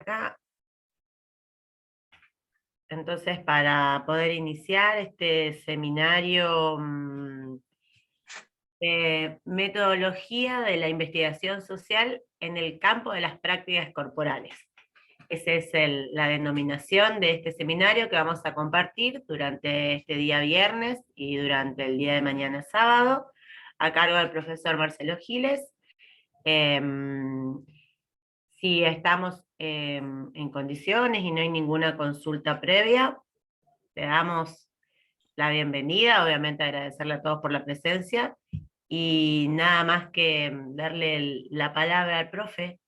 acá. Entonces, para poder iniciar este seminario de metodología de la investigación social en el campo de las prácticas corporales. Esa es la denominación de este seminario que vamos a compartir durante este día viernes y durante el día de mañana sábado, a cargo del profesor Marcelo Giles. Si estamos en condiciones y no hay ninguna consulta previa, le damos la bienvenida, obviamente agradecerle a todos por la presencia, y nada más que darle la palabra al profe.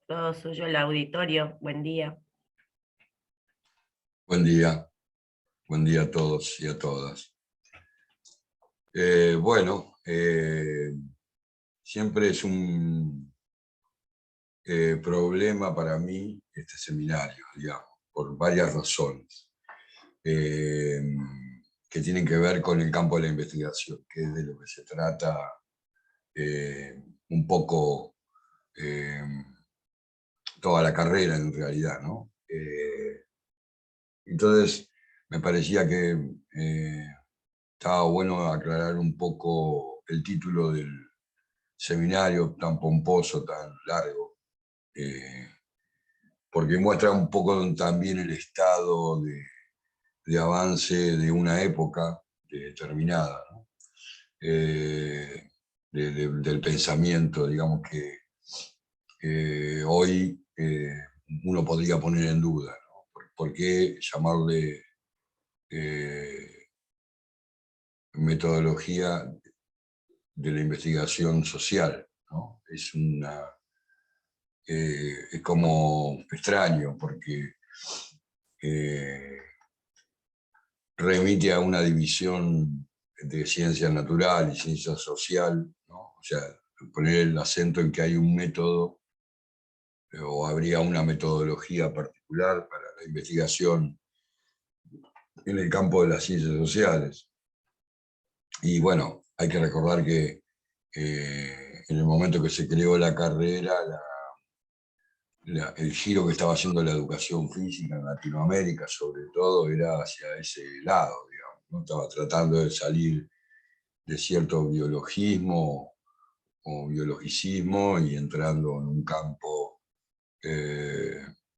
Todo suyo el auditorio. Buen día. Buen día a todos y a todas. Siempre es un problema para mí este seminario, digamos, por varias razones, que tienen que ver con el campo de la investigación, que es de lo que se trata un poco toda la carrera en realidad, ¿no? Entonces, me parecía que estaba bueno aclarar un poco el título del seminario tan pomposo, tan largo, porque muestra un poco también el estado de avance de una época determinada, ¿no? Del pensamiento, digamos que hoy uno podría poner en duda, ¿no? ¿Por qué llamarle metodología de la investigación social, ¿no? Es como extraño porque remite a una división de ciencia natural y ciencia social, ¿no? O sea, poner el acento en que hay un método o habría una metodología particular para la investigación en el campo de las ciencias sociales. Y bueno, hay que recordar que en el momento que se creó la carrera, el giro que estaba haciendo la educación física en Latinoamérica, sobre todo, era hacia ese lado, digamos, ¿no? Estaba tratando de salir de cierto biologismo o biologicismo y entrando en un campo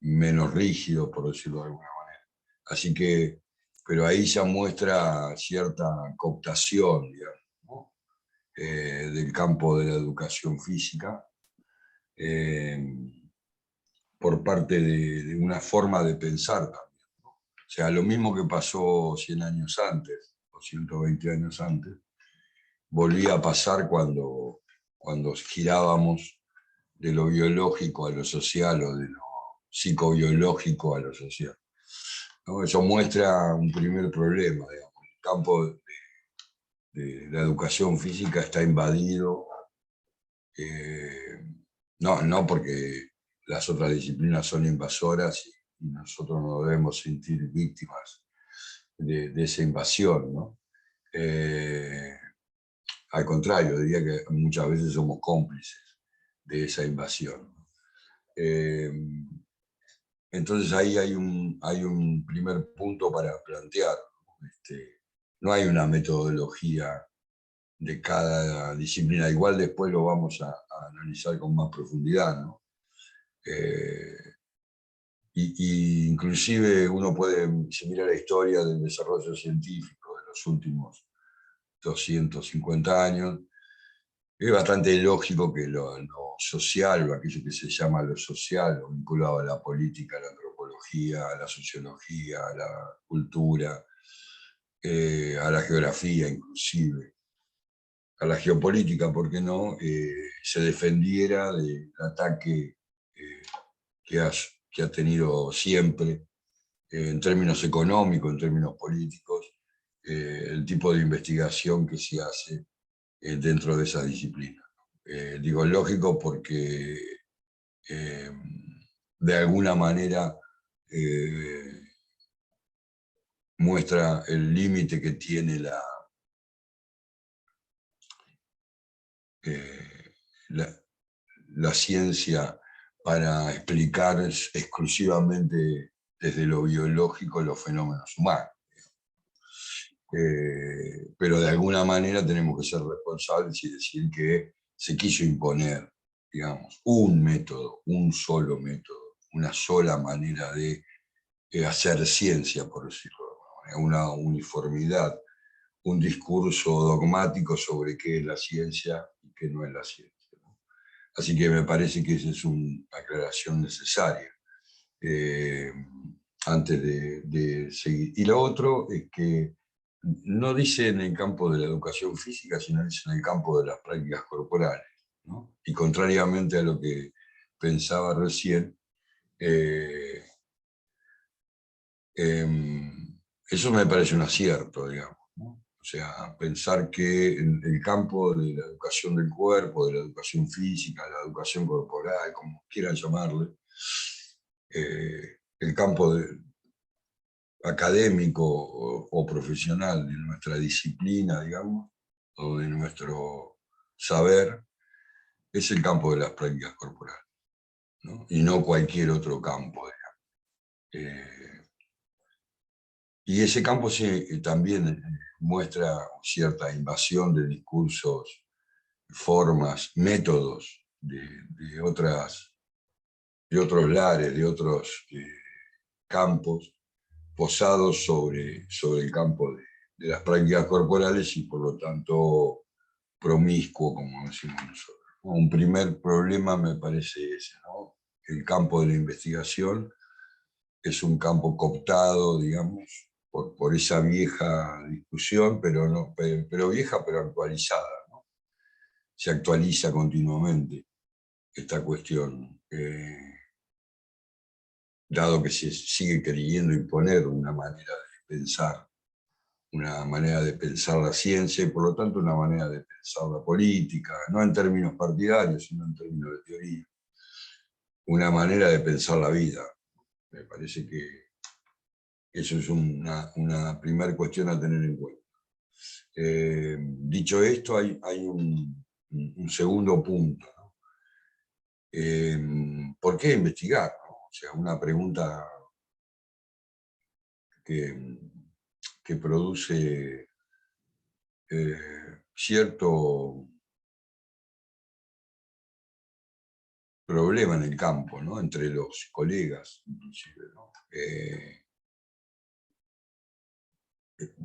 menos rígido, por decirlo de alguna manera. Así que, pero ahí ya muestra cierta cooptación, digamos, ¿no? Del campo de la educación física, por parte de una forma de pensar también, ¿no? O sea, lo mismo que pasó 100 años antes, o 120 años antes, volvía a pasar cuando girábamos de lo biológico a lo social o de lo psicobiológico a lo social, ¿no? Eso muestra un primer problema, digamos. El campo de la educación física está invadido, no porque las otras disciplinas son invasoras y nosotros no debemos sentir víctimas de esa invasión, ¿no? Al contrario, diría que muchas veces somos cómplices de esa invasión. Entonces ahí hay un primer punto para plantear. No hay una metodología de cada disciplina. Igual después lo vamos a analizar con más profundidad, ¿no? Y inclusive uno puede, si mira la historia del desarrollo científico de los últimos 250 años, es bastante lógico que lo social, o aquello que se llama lo social, lo vinculado a la política, a la antropología, a la sociología, a la cultura, a la geografía inclusive, a la geopolítica, ¿por qué no?, se defendiera del ataque que ha tenido siempre, en términos económicos, en términos políticos, el tipo de investigación que se hace dentro de esa disciplina. Digo lógico porque de alguna manera muestra el límite que tiene la ciencia para explicar exclusivamente desde lo biológico los fenómenos humanos. Pero de alguna manera tenemos que ser responsables y decir que se quiso imponer, digamos, un método, un solo método, una sola manera de hacer ciencia, por decirlo de alguna manera, una uniformidad, un discurso dogmático sobre qué es la ciencia y qué no es la ciencia, ¿no? Así que me parece que esa es una aclaración necesaria antes de seguir. Y lo otro es que no dice en el campo de la educación física, sino dice en el campo de las prácticas corporales, ¿no? Y contrariamente a lo que pensaba recién, eh, eso me parece un acierto, digamos, ¿no? O sea, pensar que en el campo de la educación del cuerpo, de la educación física, la educación corporal, como quieran llamarle, el campo académico o profesional de nuestra disciplina, digamos, o de nuestro saber, es el campo de las prácticas corporales, ¿no? Y no cualquier otro campo, digamos. Y ese campo también muestra cierta invasión de discursos, formas, métodos de otros lares, de otros campos, posados sobre el campo de las prácticas corporales y por lo tanto promiscuo, como decimos nosotros. Un primer problema me parece ese, ¿no? El campo de la investigación es un campo cooptado, digamos, por esa vieja discusión, pero vieja pero actualizada, ¿no? Se actualiza continuamente esta cuestión, dado que se sigue queriendo imponer una manera de pensar la ciencia y por lo tanto una manera de pensar la política, no en términos partidarios, sino en términos de teoría, una manera de pensar la vida. Me parece que eso es una primera cuestión a tener en cuenta. Dicho esto, hay un segundo punto, ¿no? ¿Por qué investigar, no? O sea, una pregunta que produce cierto problema en el campo, ¿no? Entre los colegas, inclusive, ¿no?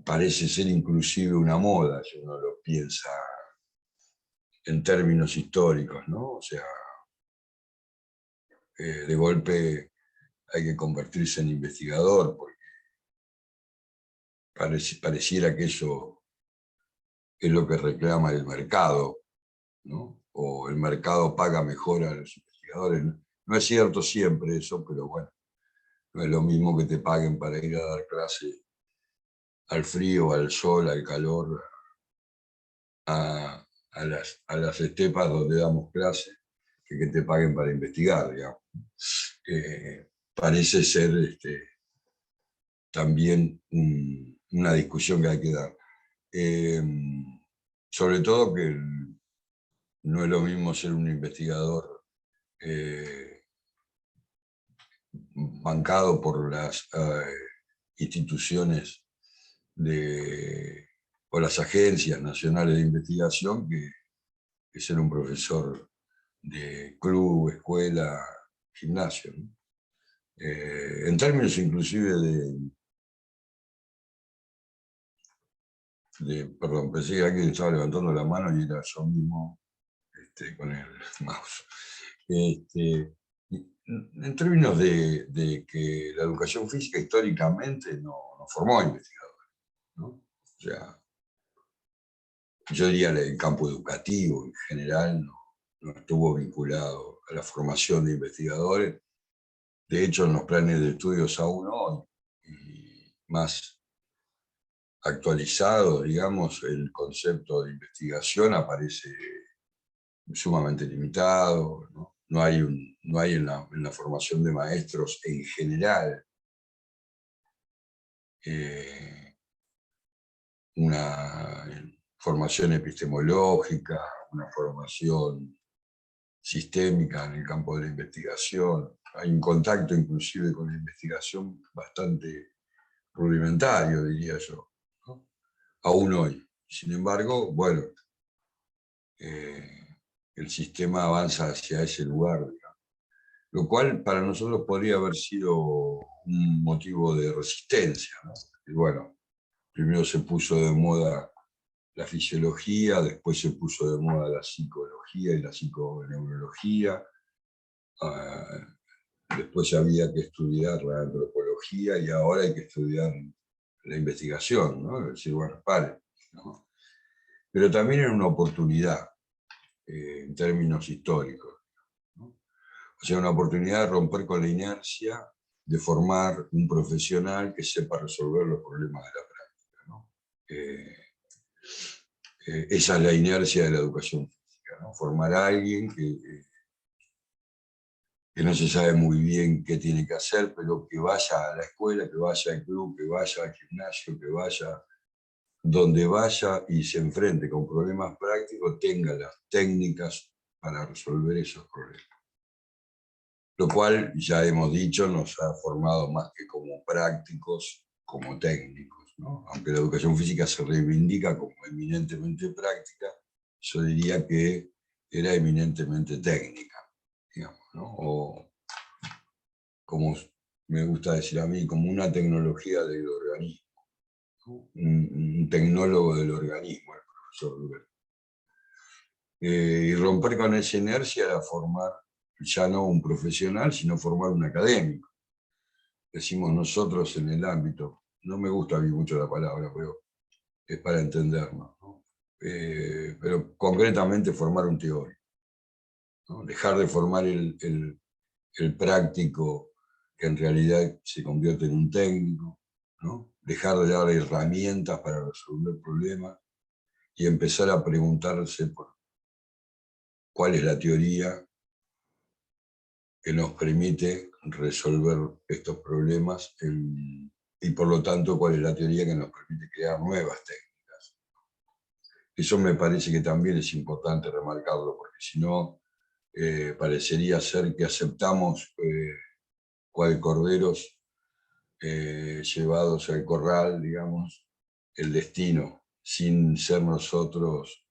Parece ser inclusive una moda, si uno lo piensa en términos históricos, ¿no? O sea, de golpe hay que convertirse en investigador, porque pareciera que eso es lo que reclama el mercado, ¿no? O el mercado paga mejor a los investigadores. No es cierto siempre eso, pero bueno, no es lo mismo que te paguen para ir a dar clase al frío, al sol, al calor, a las estepas donde damos clase, que te paguen para investigar, digamos. Parece ser también una discusión que hay que dar. Sobre todo que no es lo mismo ser un investigador bancado por las instituciones o las agencias nacionales de investigación que ser un profesor de club, escuela, gimnasio, ¿no? En términos inclusive perdón, pensé que alguien estaba levantando la mano y era yo mismo con el mouse. En términos de que la educación física históricamente no formó investigadores, ¿no? O sea, yo diría el campo educativo en general no estuvo vinculado a la formación de investigadores. De hecho, en los planes de estudios aún hoy, y más actualizado, digamos, el concepto de investigación aparece sumamente limitado, ¿no? No hay en la formación de maestros en general una formación epistemológica, una formación sistémica en el campo de la investigación. Hay un contacto inclusive con la investigación bastante rudimentario, diría yo, ¿no? Aún hoy. Sin embargo, bueno, el sistema avanza hacia ese lugar, digamos, lo cual para nosotros podría haber sido un motivo de resistencia, ¿no? Y bueno, primero se puso de moda la fisiología, después se puso de moda la psicología y la psiconeurología, después había que estudiar la antropología y ahora hay que estudiar la investigación, ¿no? Es decir, bueno, pare, ¿no? Pero también era una oportunidad en términos históricos, ¿no? O sea, una oportunidad de romper con la inercia, de formar un profesional que sepa resolver los problemas de la práctica, ¿no? Esa es la inercia de la educación física, ¿no? Formar a alguien que no se sabe muy bien qué tiene que hacer, pero que vaya a la escuela, que vaya al club, que vaya al gimnasio, que vaya donde vaya y se enfrente con problemas prácticos, tenga las técnicas para resolver esos problemas. Lo cual, ya hemos dicho, nos ha formado más que como prácticos, como técnicos, ¿no? Aunque la educación física se reivindica como eminentemente práctica, yo diría que era eminentemente técnica, digamos, ¿no? O, como me gusta decir a mí, como una tecnología del organismo, ¿no? Un tecnólogo del organismo, el profesor Duber. Y romper con esa inercia era formar ya no un profesional, sino formar un académico. Decimos nosotros en el ámbito, no me gusta a mí mucho la palabra, pero es para entendernos, ¿no? Pero concretamente formar un teórico, ¿no? Dejar de formar el práctico que en realidad se convierte en un técnico, ¿no? Dejar de dar herramientas para resolver problemas y empezar a preguntarse por cuál es la teoría que nos permite resolver estos problemas y por lo tanto cuál es la teoría que nos permite crear nuevas técnicas. Eso me parece que también es importante remarcarlo, porque si no, parecería ser que aceptamos cual corderos llevados al corral, digamos, el destino, sin ser nosotros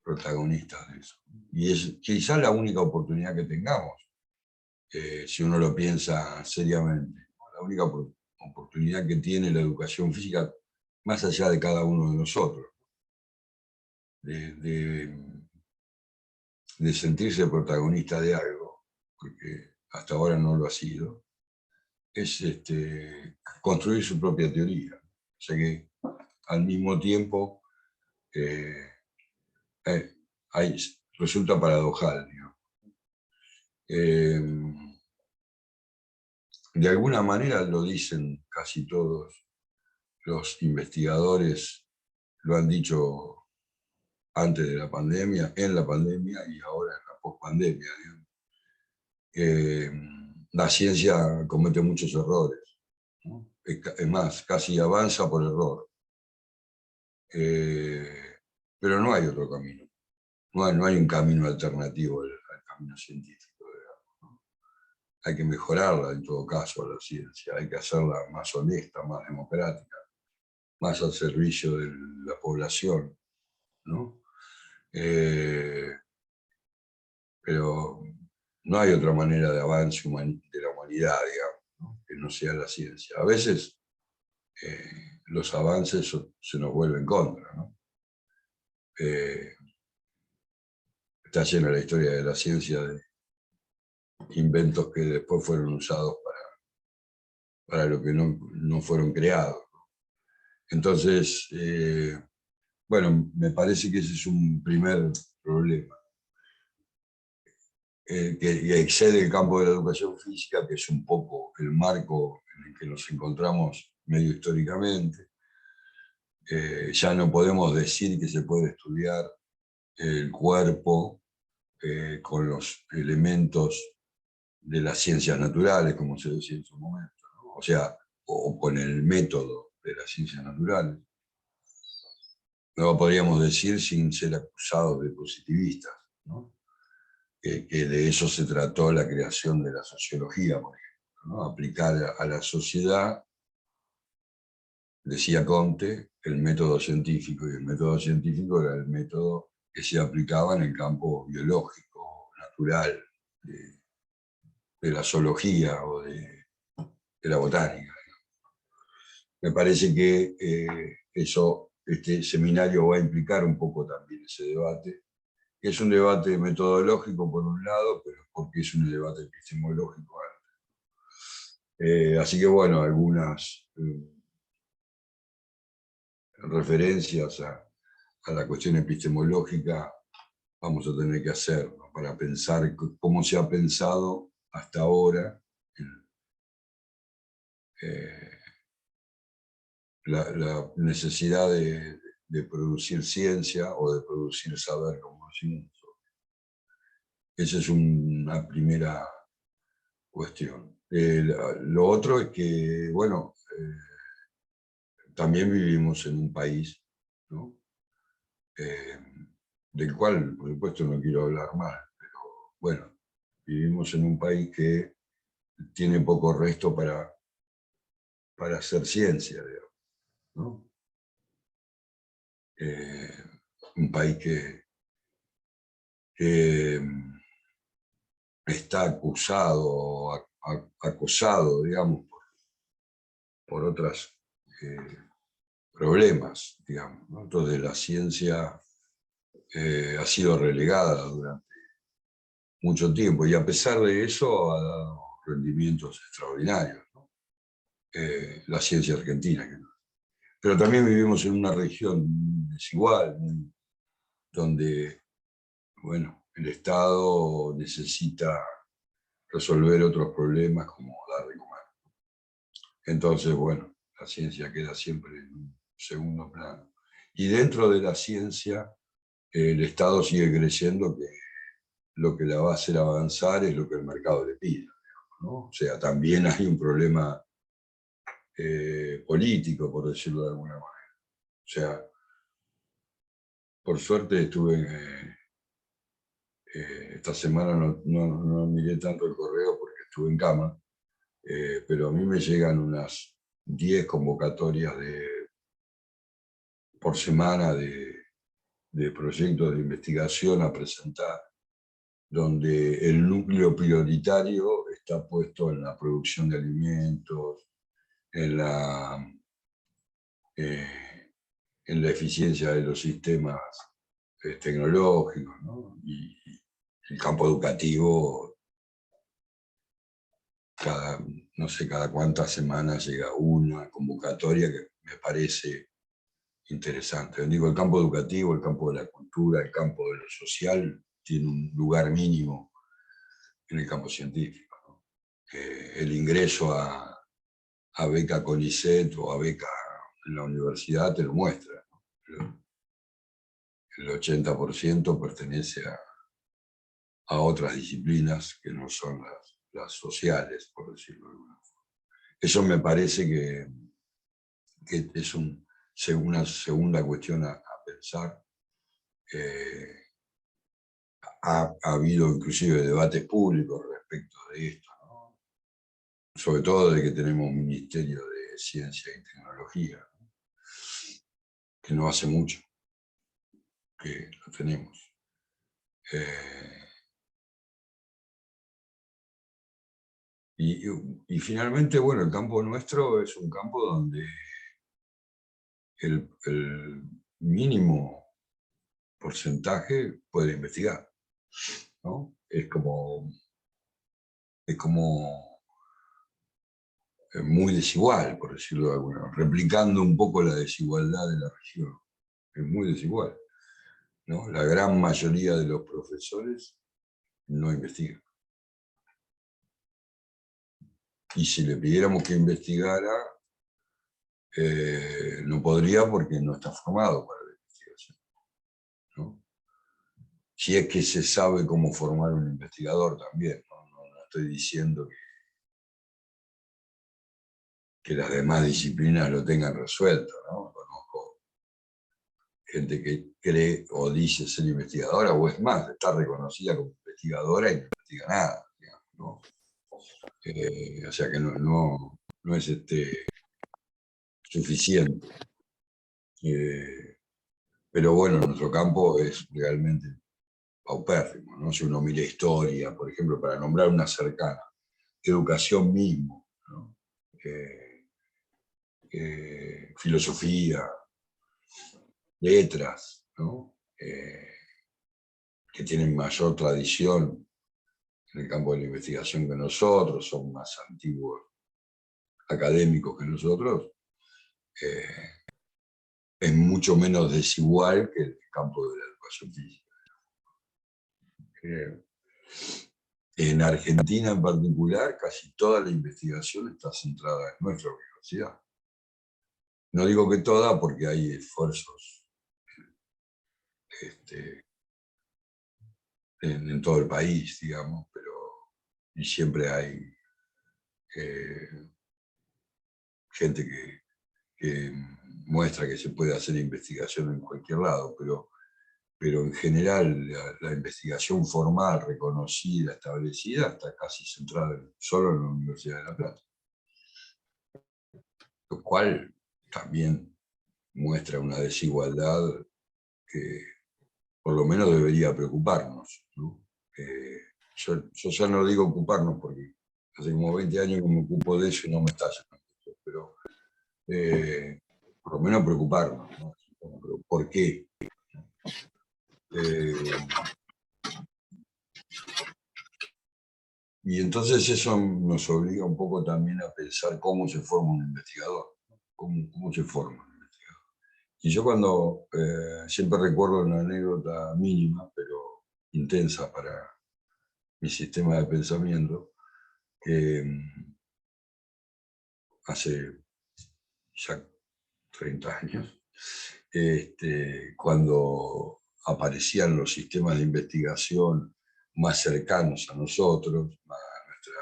protagonistas de eso. Y es quizá la única oportunidad que tengamos, si uno lo piensa seriamente, ¿no? La única oportunidad que tiene la educación física, más allá de cada uno de nosotros, de sentirse protagonista de algo, porque hasta ahora no lo ha sido, es construir su propia teoría. O sea que al mismo tiempo eh, resulta paradojal, digamos. De alguna manera lo dicen casi todos los investigadores, lo han dicho antes de la pandemia, en la pandemia y ahora en la pospandemia. La ciencia comete muchos errores, ¿no? Es más, casi avanza por error. Pero no hay otro camino. No hay un camino alternativo al camino científico, digamos, ¿no? Hay que mejorarla en todo caso a la ciencia, hay que hacerla más honesta, más democrática, más al servicio de la población, ¿no? Pero no hay otra manera de avance de la humanidad, digamos, ¿no? Que no sea la ciencia. A veces los avances se nos vuelven contra, ¿no? Está llena la historia de la ciencia de inventos que después fueron usados para lo que no fueron creados. Entonces, bueno, me parece que ese es un primer problema, que excede el campo de la educación física, que es un poco el marco en el que nos encontramos medio históricamente. Ya no podemos decir que se puede estudiar el cuerpo con los elementos de las ciencias naturales, como se decía en su momento, ¿no? O sea, o con el método de las ciencias naturales. No lo podríamos decir sin ser acusados de positivistas, ¿no? que de eso se trató la creación de la sociología, por ejemplo, ¿no? Aplicar a la sociedad, decía Comte, el método científico, y el método científico era el método que se aplicaba en el campo biológico, natural, de la zoología o de la botánica. Me parece que este seminario va a implicar un poco también ese debate, que es un debate metodológico por un lado, pero porque es un debate epistemológico. Así que bueno, algunas referencias a la cuestión epistemológica vamos a tener que hacer, ¿no? Para pensar cómo se ha pensado hasta ahora la necesidad de producir ciencia o de producir saber conocimiento. Esa es una primera cuestión. Lo otro es que, bueno, también vivimos en un país, ¿no? Del cual, por supuesto, no quiero hablar mal, pero bueno, vivimos en un país que tiene poco resto para hacer ciencia, digamos, ¿no? Un país que está acusado, acosado, digamos, por otros problemas, digamos, ¿no? Entonces la ciencia ha sido relegada durante mucho tiempo y a pesar de eso ha dado rendimientos extraordinarios, ¿no? La ciencia argentina. Pero también vivimos en una región desigual, donde, bueno, el Estado necesita resolver otros problemas como dar de comer. Entonces, bueno, la ciencia queda siempre en un segundo plano. Y dentro de la ciencia, el Estado sigue creyendo que lo que la va a hacer avanzar es lo que el mercado le pide, ¿no? O sea, también hay un problema político, por decirlo de alguna manera. O sea, por suerte estuve, esta semana no miré tanto el correo porque estuve en cama, pero a mí me llegan unas 10 convocatorias por semana de proyectos de investigación a presentar, donde el núcleo prioritario está puesto en la producción de alimentos, en en la eficiencia de los sistemas tecnológicos, ¿no? Y el campo educativo, no sé cada cuántas semanas llega una convocatoria que me parece interesante. Digo, el campo educativo, el campo de la cultura, el campo de lo social, tiene un lugar mínimo en el campo científico, ¿no? El ingreso a beca CONICET o a beca en la universidad te lo muestra, ¿no? El 80% pertenece a otras disciplinas que no son las sociales, por decirlo de alguna forma. Eso me parece que es una segunda cuestión a pensar. Ha habido inclusive debates públicos respecto de esto, ¿no? Sobre todo de que tenemos un Ministerio de Ciencia y Tecnología, ¿no? Que no hace mucho que lo tenemos. Y finalmente, bueno, el campo nuestro es un campo donde el mínimo porcentaje puede investigar, ¿no? Es como muy desigual, por decirlo de alguna manera, replicando un poco la desigualdad de la región. Es muy desigual, ¿no? La gran mayoría de los profesores no investigan. Y si le pidiéramos que investigara, no podría porque no está formado para la investigación, ¿no? Si es que se sabe cómo formar un investigador también, ¿no? No estoy diciendo que las demás disciplinas lo tengan resuelto, ¿no? Conozco gente que cree o dice ser investigadora, o es más, está reconocida como investigadora investigadora y no investiga nada, digamos, ¿no? O sea que no es suficiente. Pero bueno, nuestro campo es realmente paupérrimo, ¿no? Si uno mira historia, por ejemplo, para nombrar una cercana, educación mismo, ¿no? Filosofía, letras, ¿no? Que tienen mayor tradición en el campo de la investigación que nosotros, son más antiguos académicos que nosotros, es mucho menos desigual que el campo de la educación física. En Argentina en particular, casi toda la investigación está centrada en nuestra universidad. No digo que toda, porque hay esfuerzos en todo el país, digamos, y siempre hay gente que muestra que se puede hacer investigación en cualquier lado, pero en general la investigación formal, reconocida, establecida, está casi centrada solo en la Universidad de La Plata. Lo cual también muestra una desigualdad que por lo menos debería preocuparnos, ¿no? Yo ya no digo ocuparnos porque hace como 20 años que me ocupo de eso y no me está llamando, pero por lo menos preocuparnos, ¿no? Pero ¿por qué? Y entonces eso nos obliga un poco también a pensar cómo se forma un investigador, cómo se forma un investigador. Y yo cuando, siempre recuerdo una anécdota mínima, pero intensa para mi sistema de pensamiento, que hace ya 30 años, cuando aparecían los sistemas de investigación más cercanos a nosotros, a nuestra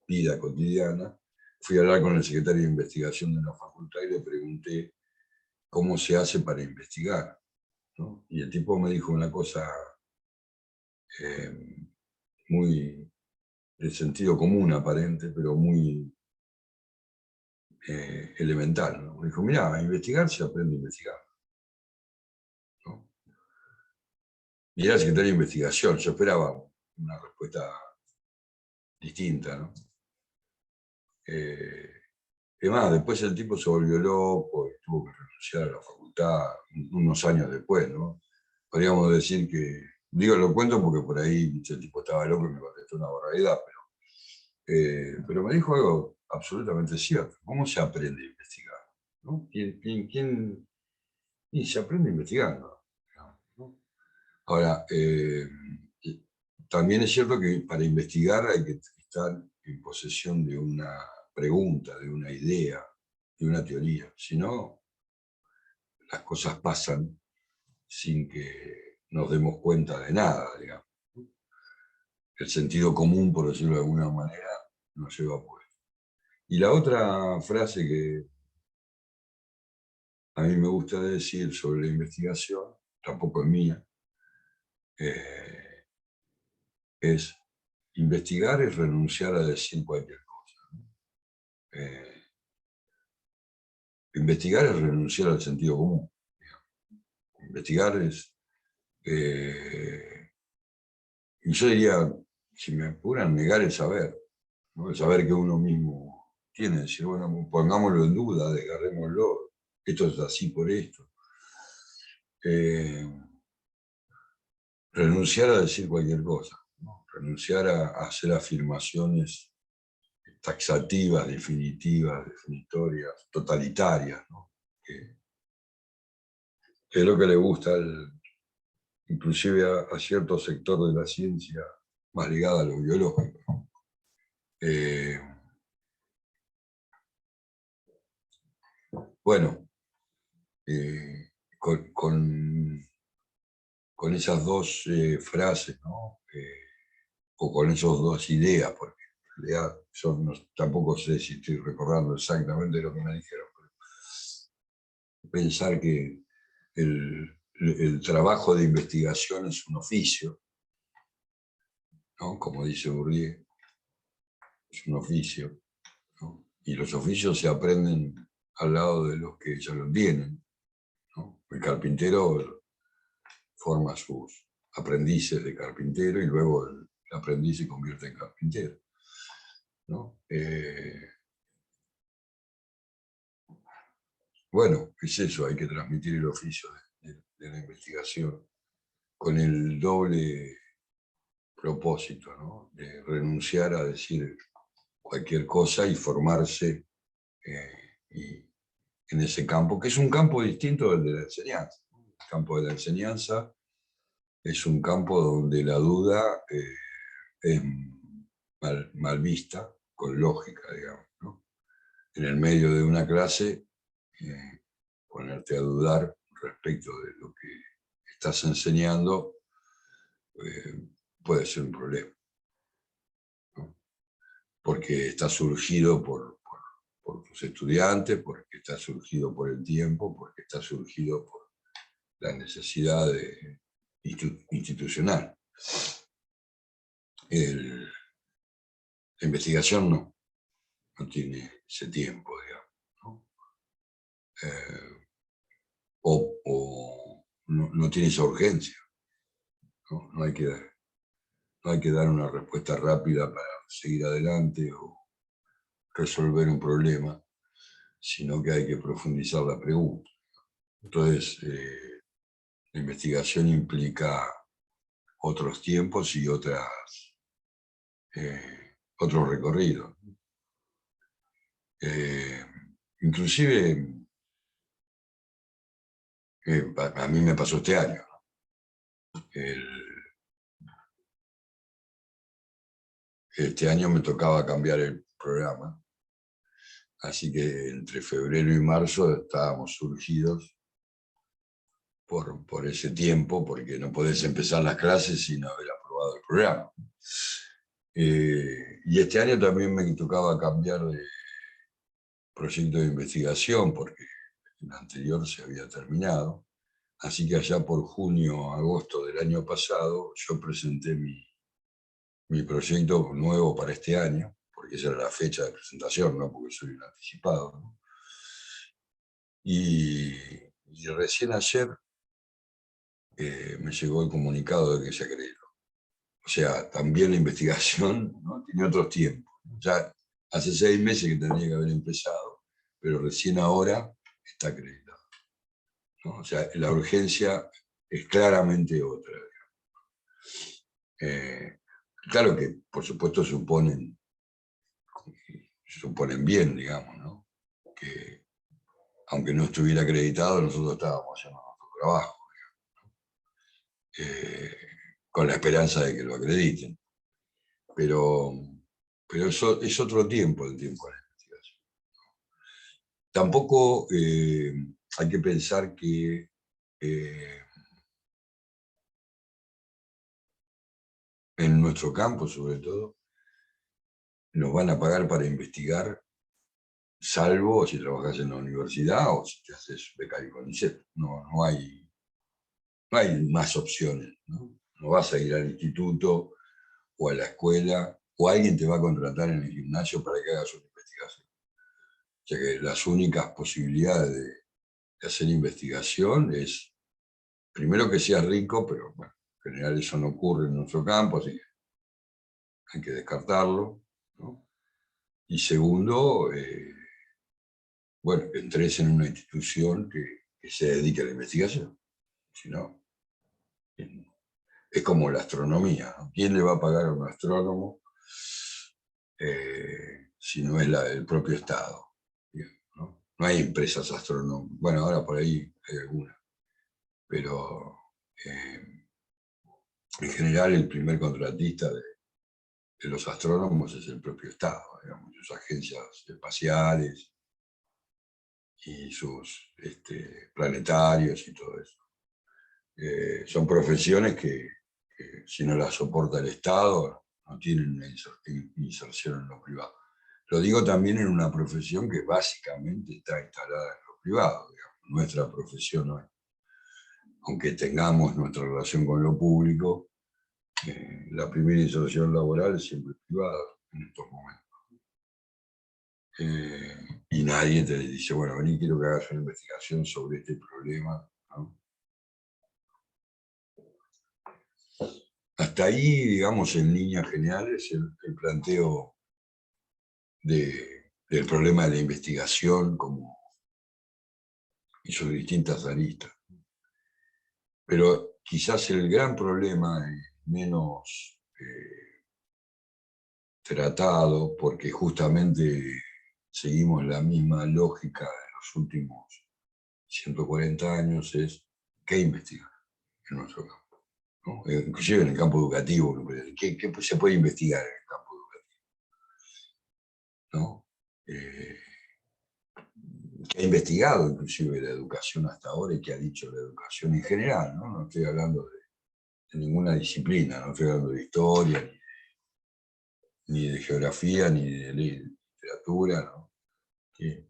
vida cotidiana, fui a hablar con el secretario de investigación de la facultad y le pregunté cómo se hace para investigar, ¿no? Y el tipo me dijo una cosa muy de sentido común aparente, pero muy elemental, ¿no? Me dijo, mira, a investigar se aprende a investigar, ¿no? Y era secretario de investigación, yo esperaba una respuesta distinta, ¿no? Además, después el tipo se volvió loco y tuvo que renunciar a la facultad unos años después, ¿no? Podríamos decir que, digo, lo cuento porque por ahí el tipo estaba loco y me contestó una barbaridad, pero me dijo algo absolutamente cierto. ¿Cómo se aprende a investigar? ¿No? Y se aprende investigando, ¿no? Ahora, también es cierto que para investigar hay que estar en posesión de una pregunta, de una idea, de una teoría. Si no, las cosas pasan sin que nos demos cuenta de nada, digamos. El sentido común, por decirlo de alguna manera, nos lleva a puesto. Y la otra frase que a mí me gusta decir sobre la investigación, tampoco es mía, es investigar es renunciar a decir cualquier cosa, ¿no? Investigar es renunciar al sentido común. Investigar es, y yo diría, si me apuran, negar el saber, ¿no? El saber que uno mismo tiene, decir, bueno, pongámoslo en duda, desgarrémoslo, esto es así por esto. Renunciar a decir cualquier cosa, ¿no? Renunciar a hacer afirmaciones taxativas, definitivas, definitorias, totalitarias, ¿no? Que es lo que le gusta inclusive a cierto sector de la ciencia más ligada a lo biológico, ¿no? Bueno, con esas dos frases, ¿no? O con esas dos ideas, porque en realidad yo tampoco sé si estoy recordando exactamente lo que me dijeron, pero pensar que el trabajo de investigación es un oficio, ¿no? Como dice Bourdieu, es un oficio, ¿no? Y los oficios se aprenden al lado de los que ya lo tienen, ¿no? El carpintero forma sus aprendices de carpintero y luego el aprendiz se convierte en carpintero, ¿no? Bueno, es eso, hay que transmitir el oficio de la investigación con el doble propósito, ¿no? De renunciar a decir cualquier cosa y formarse en ese campo, que es un campo distinto del de la enseñanza. El campo de la enseñanza es un campo donde la duda es mal vista, con lógica, digamos, ¿no? En el medio de una clase, ponerte a dudar respecto de lo que estás enseñando puede ser un problema, ¿no? Porque está surgido por tus estudiantes, porque está surgido por el tiempo, porque está surgido por la necesidad institucional. La investigación no tiene ese tiempo, digamos, ¿no? O no tiene esa urgencia, ¿no? No hay que dar una respuesta rápida para seguir adelante o resolver un problema, sino que hay que profundizar la pregunta. Entonces, la investigación implica otros tiempos y otros recorridos. Inclusive, a mí me pasó este año. Este año me tocaba cambiar el programa, así que entre febrero y marzo estábamos surgidos por ese tiempo, porque no podés empezar las clases sin haber aprobado el programa. Y este año también me tocaba cambiar de proyecto de investigación, porque el anterior se había terminado. Así que allá por junio, agosto del año pasado, yo presenté mi proyecto nuevo para este año, porque esa era la fecha de presentación, ¿no? Porque soy un anticipado, ¿no? Y recién ayer me llegó el comunicado de que se acreditó. O sea, también la investigación, ¿no? Tiene otros tiempos. Ya hace 6 meses que tendría que haber empezado, pero recién ahora está acreditado, ¿no? O sea, la urgencia es claramente otra. Claro que, por supuesto, suponen bien, digamos, ¿no? Que aunque no estuviera acreditado, nosotros estábamos haciendo nuestro trabajo, con la esperanza de que lo acrediten. Pero eso es otro tiempo, el tiempo de la investigación. Tampoco hay que pensar que en nuestro campo, sobre todo, nos van a pagar para investigar, salvo si trabajas en la universidad o si te haces becario CONICET. No hay más opciones, ¿no? No vas a ir al instituto o a la escuela, o alguien te va a contratar en el gimnasio para que hagas una investigación. O sea que las únicas posibilidades de hacer investigación es, primero, que seas rico, pero bueno, en general eso no ocurre en nuestro campo, así que hay que descartarlo, ¿no? Y segundo, bueno, que entres en una institución que se dedique a la investigación. Si no, es como la astronomía, ¿no? ¿Quién le va a pagar a un astrónomo si no es el propio Estado? ¿No? No hay empresas astronómicas. Bueno, ahora por ahí hay algunas, pero en general el primer contratista de los astrónomos es el propio Estado, digamos, sus agencias espaciales y sus planetarios y todo eso. Son profesiones que si no las soporta el Estado no tienen una inserción en lo privado. Lo digo también en una profesión que básicamente está instalada en lo privado, digamos. Nuestra profesión no es. Aunque tengamos nuestra relación con lo público, la primera inserción laboral siempre es privada en estos momentos. Y nadie te dice, bueno, vení, quiero que hagas una investigación sobre este problema, ¿no? Hasta ahí, digamos, en líneas generales, el planteo del problema de la investigación como, y sus distintas aristas. Pero quizás el gran problema es menos tratado, porque justamente seguimos la misma lógica de los últimos 140 años, es qué investigar en nuestro campo, ¿no? Inclusive en el campo educativo, ¿qué se puede investigar en el campo educativo? ¿No? Que ha investigado inclusive la educación hasta ahora y que ha dicho la educación en general, ¿no? No estoy hablando de ninguna disciplina, no estoy hablando de historia, ni de geografía, ni de literatura, ¿no? Sí.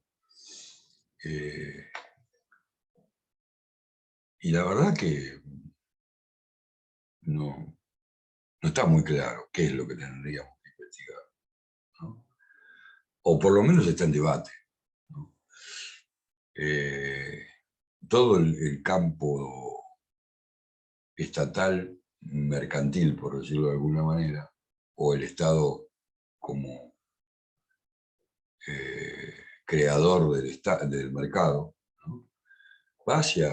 Y la verdad que no, no está muy claro qué es lo que tendríamos que investigar, ¿no? O por lo menos está en debate, ¿no? Todo el campo estatal, mercantil, por decirlo de alguna manera, o el Estado como creador del mercado, ¿no? Va hacia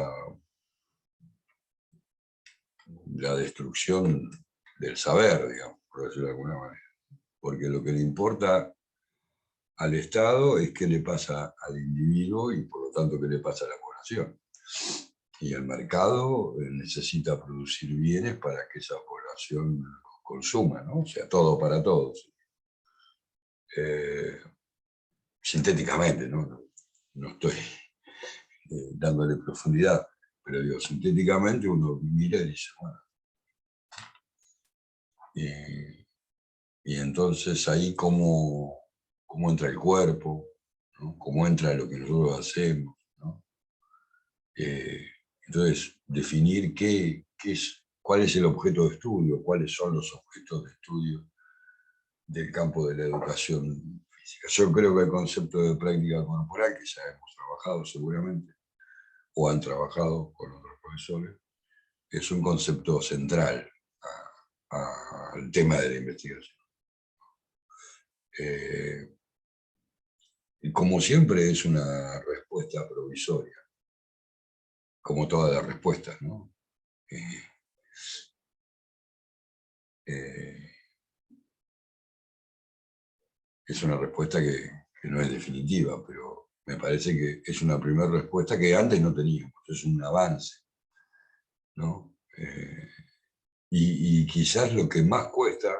la destrucción del saber, digamos, por decirlo de alguna manera. Porque lo que le importa al Estado es qué le pasa al individuo y por lo tanto qué le pasa a la población. Y el mercado necesita producir bienes para que esa población consuma, ¿no? O sea, todo para todos. Sintéticamente, ¿no? No estoy dándole profundidad, pero digo, sintéticamente uno mira y dice, bueno, y entonces ahí cómo entra el cuerpo, ¿no? Cómo entra lo que nosotros hacemos, ¿no? Entonces, definir cuál es el objeto de estudio, cuáles son los objetos de estudio del campo de la educación física. Yo creo que el concepto de práctica corporal, que ya hemos trabajado seguramente, o han trabajado con otros profesores, es un concepto central al tema de la investigación. Y como siempre es una respuesta provisoria, como todas las respuestas, ¿no? Eh, eh, es una respuesta que no es definitiva, pero me parece que es una primera respuesta que antes no teníamos, es un avance, ¿no? Y quizás lo que más cuesta,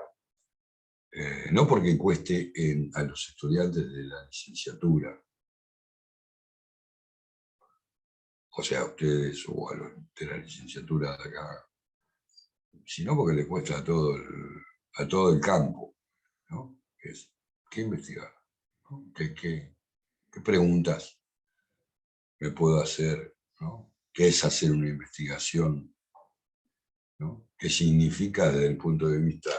no porque cueste a los estudiantes de la licenciatura, o sea, a ustedes o a los de la licenciatura de acá, sino porque le cuesta a todo el campo, ¿no? Es, ¿qué investigar? ¿No? ¿Qué preguntas me puedo hacer? ¿No? ¿Qué es hacer una investigación? ¿No? ¿Qué significa desde el punto de vista,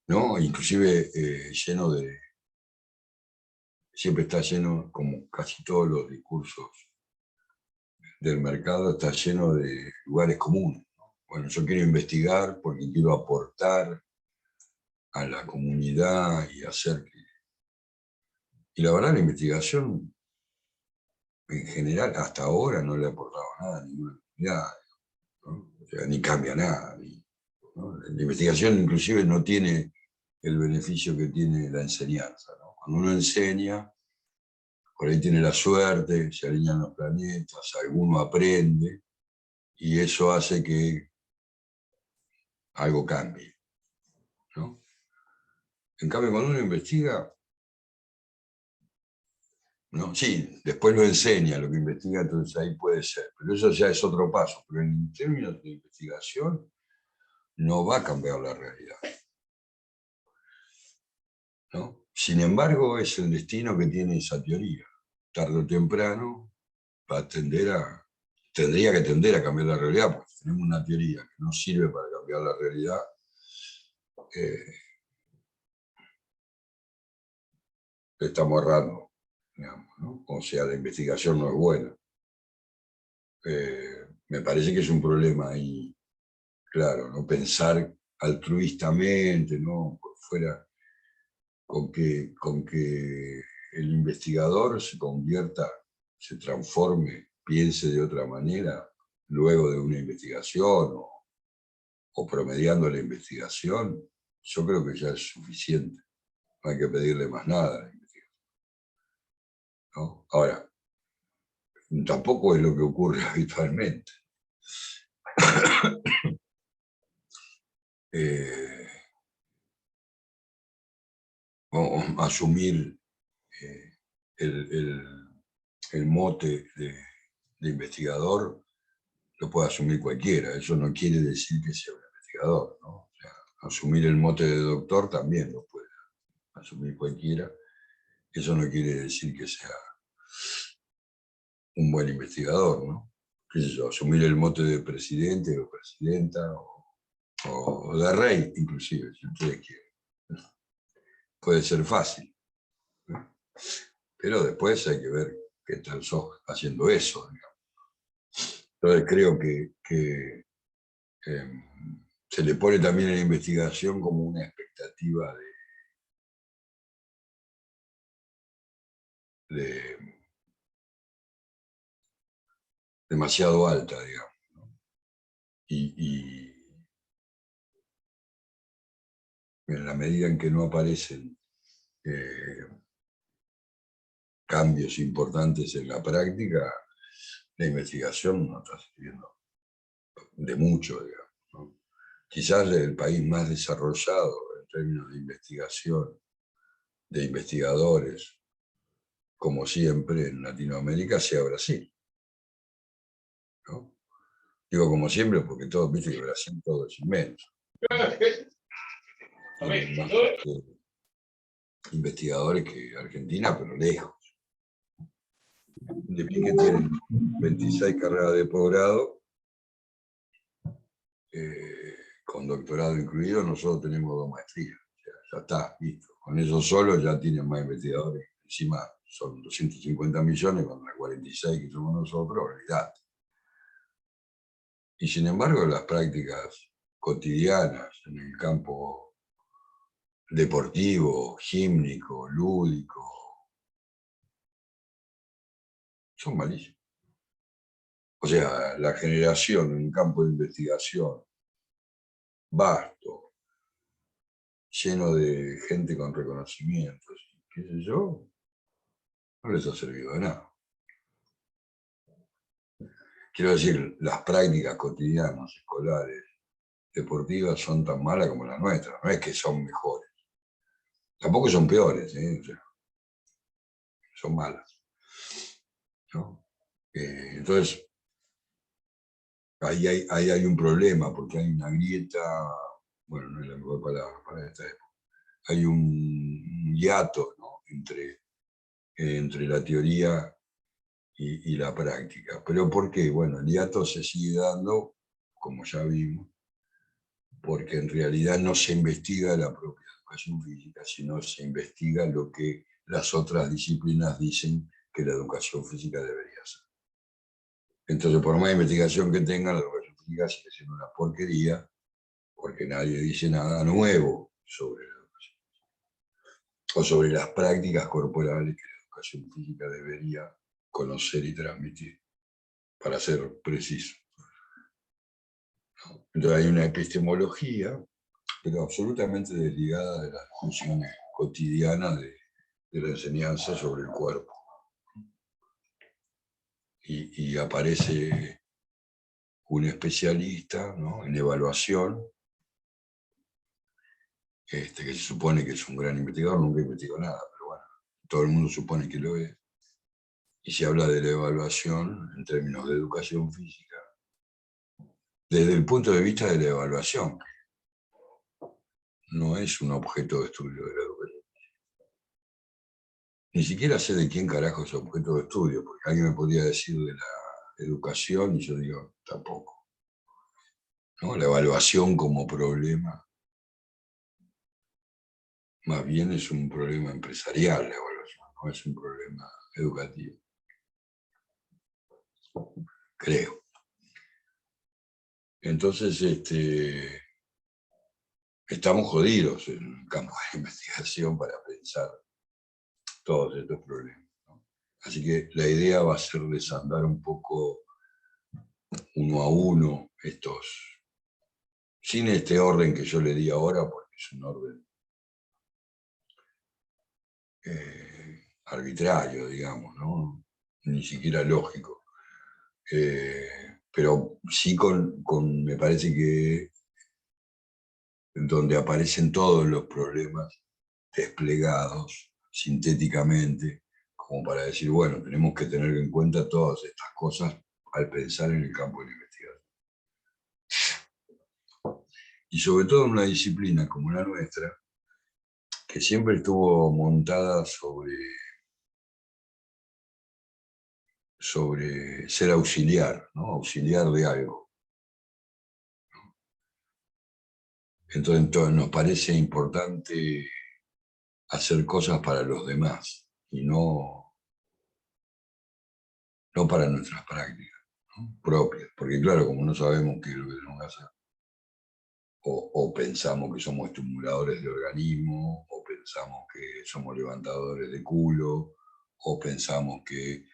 ¿no? Inclusive siempre está lleno, como casi todos los discursos del mercado, está lleno de lugares comunes, ¿no? Bueno, yo quiero investigar porque quiero aportar a la comunidad y hacer que... Y la verdad, la investigación en general hasta ahora no le ha aportado nada a ninguna comunidad, ¿no? O sea, ni cambia nada. ¿No? La investigación inclusive no tiene el beneficio que tiene la enseñanza, ¿no? Cuando uno enseña, por ahí tiene la suerte, se alinean los planetas, alguno aprende, y eso hace que algo cambie, ¿no? En cambio, cuando uno investiga, ¿no? Sí, después lo enseña, lo que investiga, entonces ahí puede ser, pero eso ya es otro paso, pero en términos de investigación no va a cambiar la realidad, ¿no? Sin embargo, es el destino que tiene esa teoría. Tarde o temprano va a tender tendría que tender a cambiar la realidad, porque tenemos una teoría que no sirve para cambiar la realidad. Estamos errando, digamos, ¿no? O sea, la investigación no es buena. Me parece que es un problema ahí, claro, no pensar altruistamente, ¿no? Por fuera, con que el investigador se convierta, se transforme, piense de otra manera luego de una investigación o promediando la investigación, yo creo que ya es suficiente. No hay que pedirle más nada a la investigación, ¿no? Ahora, tampoco es lo que ocurre habitualmente. Asumir el mote de investigador lo puede asumir cualquiera. Eso no quiere decir que sea un investigador, ¿no? O sea, asumir el mote de doctor también lo puede asumir cualquiera. Eso no quiere decir que sea un buen investigador, ¿no? ¿Qué sé yo? Asumir el mote de presidente o presidenta o de rey, inclusive, si ustedes quieren. Puede ser fácil, ¿no? Pero después hay que ver qué tal sos haciendo eso, digamos. Entonces creo que se le pone también a la investigación como una expectativa de demasiado alta, digamos, ¿no? Y en la medida en que no aparecen cambios importantes en la práctica, la investigación no está sirviendo de mucho, digamos, ¿no? Quizás el país más desarrollado en términos de investigación, de investigadores, como siempre en Latinoamérica, sea Brasil, ¿no? Digo como siempre porque todos, viste que Brasil todo es inmenso. Tiene más investigadores que Argentina, pero lejos. De Pique tienen 26 carreras de posgrado, con doctorado incluido. Nosotros tenemos 2 maestrías. O sea, ya está, listo. Con eso solo ya tienen más investigadores. Encima son 250 millones contra 46 que somos nosotros, olvidate. Y sin embargo, las prácticas cotidianas en el campo deportivo, gímnico, lúdico, son malísimas. O sea, la generación en un campo de investigación vasto, lleno de gente con reconocimientos, qué sé yo, no les ha servido de nada. Quiero decir, las prácticas cotidianas, escolares, deportivas, son tan malas como las nuestras. No es que son mejores. Tampoco son peores, ¿eh? O sea, son malas, ¿no? Entonces, ahí hay un problema, porque hay una grieta, bueno, no es la mejor palabra para esta época. Hay un hiato, ¿no? entre la teoría y la práctica. ¿Pero por qué? Bueno, el hiato se sigue dando, como ya vimos, porque en realidad no se investiga la propia educación física, sino se investiga lo que las otras disciplinas dicen que la educación física debería ser. Entonces, por más investigación que tenga, la educación física sigue siendo una porquería, porque nadie dice nada nuevo sobre la educación o sobre las prácticas corporales que la educación física debería conocer y transmitir, para ser preciso. Entonces hay una epistemología, pero absolutamente desligada de las funciones cotidianas de la enseñanza sobre el cuerpo. Y aparece un especialista, ¿no?, en evaluación, que se supone que es un gran investigador, nunca investigó nada, pero bueno, todo el mundo supone que lo es. Y se habla de la evaluación en términos de educación física, desde el punto de vista de la evaluación, no es un objeto de estudio de la educación. Ni siquiera sé de quién carajo es objeto de estudio, porque alguien me podría decir educación, y yo digo, tampoco, ¿no? La evaluación como problema, más bien es un problema empresarial la evaluación, no es un problema educativo, creo. Entonces, estamos jodidos en el campo de investigación para pensar todos estos problemas, ¿no? Así que la idea va a ser desandar un poco uno a uno estos, sin este orden que yo le di ahora, porque es un orden arbitrario, digamos, ¿no? Ni siquiera lógico. Pero sí me parece que donde aparecen todos los problemas desplegados sintéticamente, como para decir, bueno, tenemos que tener en cuenta todas estas cosas al pensar en el campo de la investigación. Y sobre todo en una disciplina como la nuestra, que siempre estuvo montada sobre ser auxiliar, ¿no? Auxiliar de algo. Entonces nos parece importante hacer cosas para los demás y no para nuestras prácticas, ¿no? Propias. Porque claro, como no sabemos qué es lo que tenemos que hacer, o pensamos que somos estimuladores de organismo, o pensamos que somos levantadores de culo, o pensamos que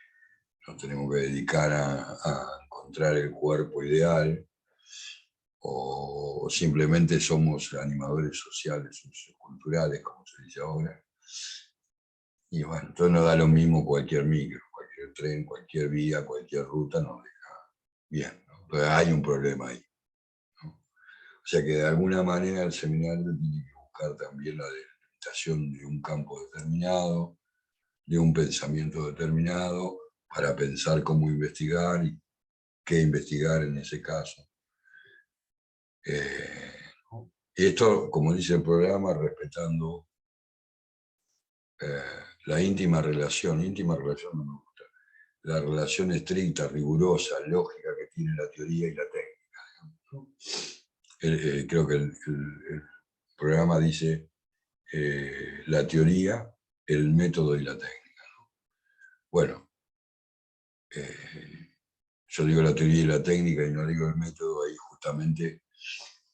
nos tenemos que dedicar a encontrar el cuerpo ideal, o simplemente somos animadores sociales, socioculturales, como se dice ahora. Y bueno, entonces nos da lo mismo cualquier micro, cualquier tren, cualquier vía, cualquier ruta nos deja bien, ¿no? Entonces hay un problema ahí, ¿no? O sea que de alguna manera el seminario tiene que buscar también la delimitación de un campo determinado, de un pensamiento determinado, para pensar cómo investigar y qué investigar en ese caso. Y esto, como dice el programa, respetando la íntima relación no me gusta, la relación estricta, rigurosa, lógica que tiene la teoría y la técnica, ¿no? Creo que el programa dice la teoría, el método y la técnica, ¿no? Bueno, yo digo la teoría y la técnica y no digo el método ahí justamente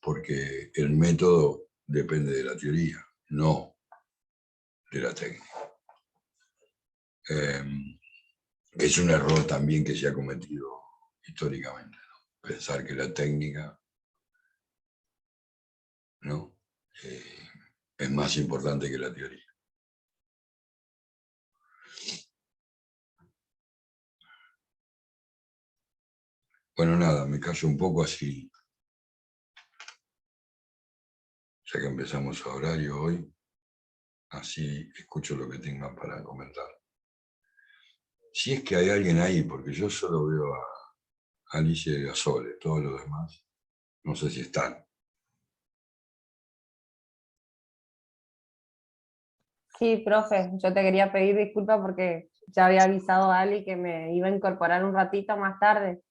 porque el método depende de la teoría, no de la técnica. Es un error también que se ha cometido históricamente, ¿no? Pensar que la técnica, ¿no? Es más importante que la teoría. Bueno, nada, me callo un poco así, ya que empezamos a horario hoy, así escucho lo que tengan para comentar. Si es que hay alguien ahí, porque yo solo veo a Alicia y a Sole, todos los demás, no sé si están. Sí, profe, yo te quería pedir disculpas porque ya había avisado a Ali que me iba a incorporar un ratito más tarde.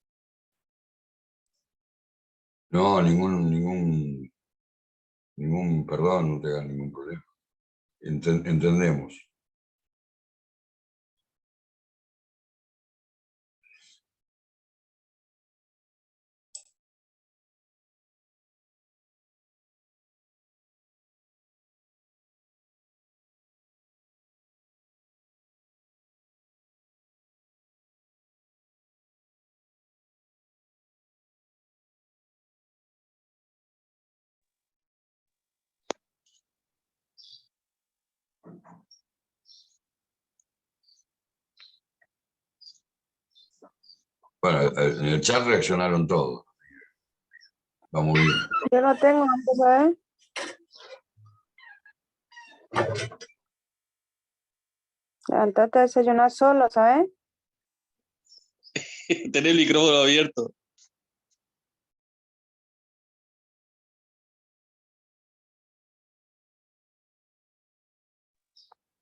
No, ningún perdón, no te hagas ningún problema. Entendemos. Bueno, en el chat reaccionaron todos. Vamos bien. Yo no tengo, ¿sabes? Levantate a desayunar solo, ¿sabes? Tener el micrófono abierto.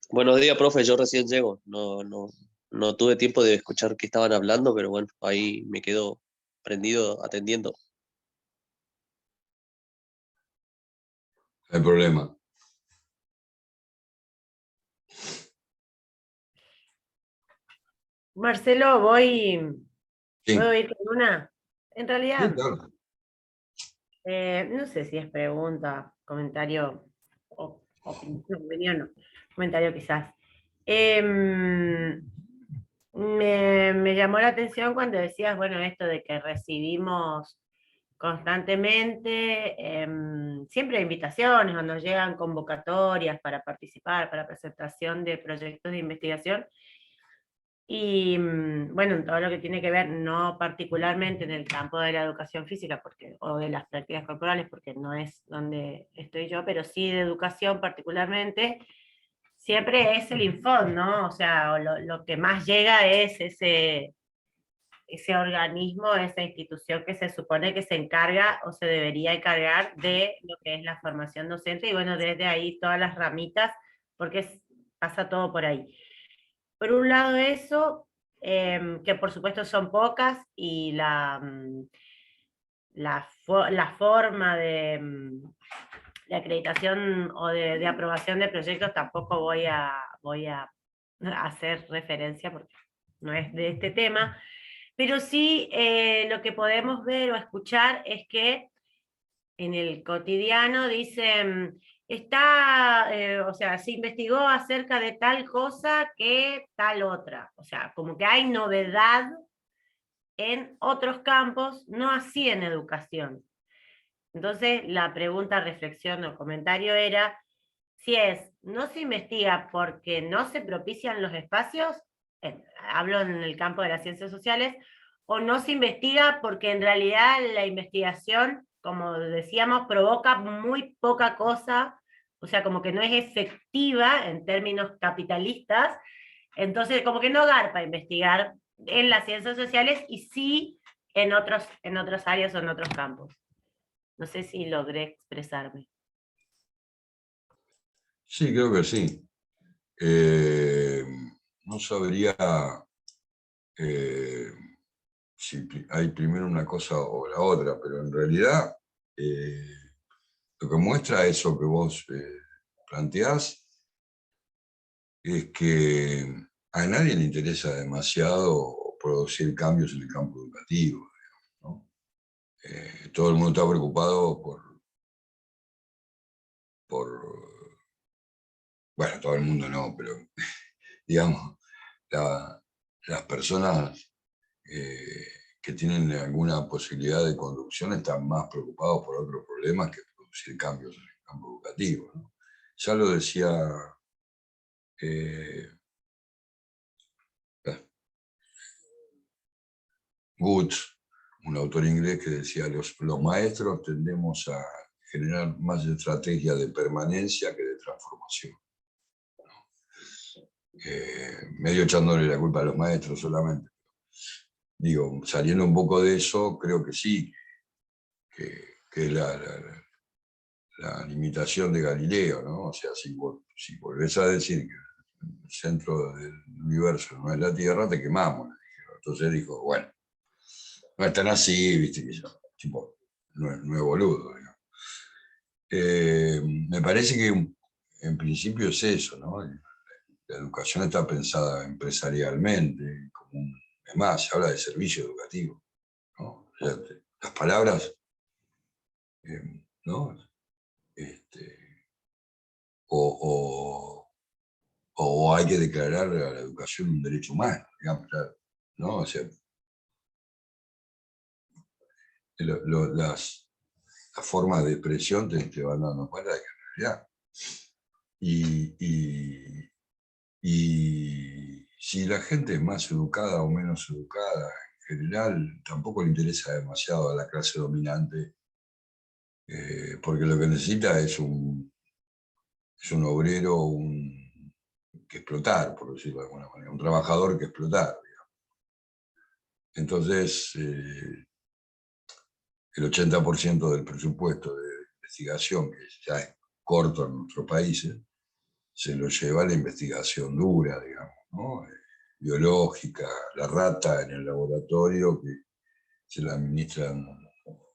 Buenos días, profe. Yo recién llego. No no tuve tiempo de escuchar qué estaban hablando, pero bueno, ahí me quedo prendido atendiendo. No hay problema. Marcelo, ¿puedo Sí, ir con una? En sí, realidad, claro. no sé si es pregunta, comentario, o opinión, no, comentario quizás. Em, me llamó la atención cuando decías, bueno, esto de que recibimos constantemente, siempre invitaciones, cuando llegan convocatorias para participar, para presentación de proyectos de investigación. Y bueno, en todo lo que tiene que ver, no particularmente en el campo de la educación física o de las prácticas corporales, porque no es donde estoy yo, pero sí de educación particularmente, siempre es el Infod, ¿no? O sea, lo que más llega es ese organismo, esa institución que se supone que se encarga o se debería encargar de lo que es la formación docente, y bueno, desde ahí todas las ramitas, porque pasa todo por ahí. Por un lado eso, que por supuesto son pocas, y la forma de acreditación o de aprobación de proyectos tampoco voy a hacer referencia porque no es de este tema, pero sí lo que podemos ver o escuchar es que en el cotidiano dicen, o sea, se investigó acerca de tal cosa que tal otra. O sea, como que hay novedad en otros campos, no así en educación. Entonces, la pregunta, reflexión o comentario era si no se investiga porque no se propician los espacios, hablo en el campo de las ciencias sociales, o no se investiga porque en realidad la investigación, como decíamos, provoca muy poca cosa, o sea, como que no es efectiva en términos capitalistas, entonces como que no garpa investigar en las ciencias sociales y sí en otras áreas o en otros campos. No sé si logré expresarme. Sí, creo que sí. No sabría eh, si hay primero una cosa o la otra, pero en realidad lo que muestra eso que vos planteás es que a nadie le interesa demasiado producir cambios en el campo educativo, ¿no? Todo el mundo está preocupado bueno, todo el mundo no, pero digamos, las personas que tienen alguna posibilidad de conducción están más preocupados por otros problemas que producir cambios en el campo educativo, ¿no? Ya lo decía eh, Woods, un autor inglés que decía, los maestros tendemos a generar más estrategia de permanencia que de transformación. Medio echándole la culpa a los maestros solamente. Digo, saliendo un poco de eso, creo que sí, que es la limitación de Galileo, ¿no? O sea, si volvés a decir que el centro del universo no es la Tierra, te quemamos, le dijeron. Entonces dijo, bueno, no es tan así, viste, que yo, tipo, no es boludo, digamos. Me parece que en principio es eso, ¿no? La educación está pensada empresarialmente, es más, se habla de servicio educativo, ¿no? O sea, las palabras, ¿no? O, o hay que declarar a la educación un derecho humano, digamos, ¿no? O sea, las formas de expresión te van dando cuenta de que en realidad. Y si la gente es más educada o menos educada, en general, tampoco le interesa demasiado a la clase dominante, porque lo que necesita es un obrero que explotar, por decirlo de alguna manera, un trabajador que explotar. Entonces, el 80% del presupuesto de investigación, que ya es corto en nuestros países, se lo lleva a la investigación dura, digamos, ¿no? biológica, la rata en el laboratorio, que se le administran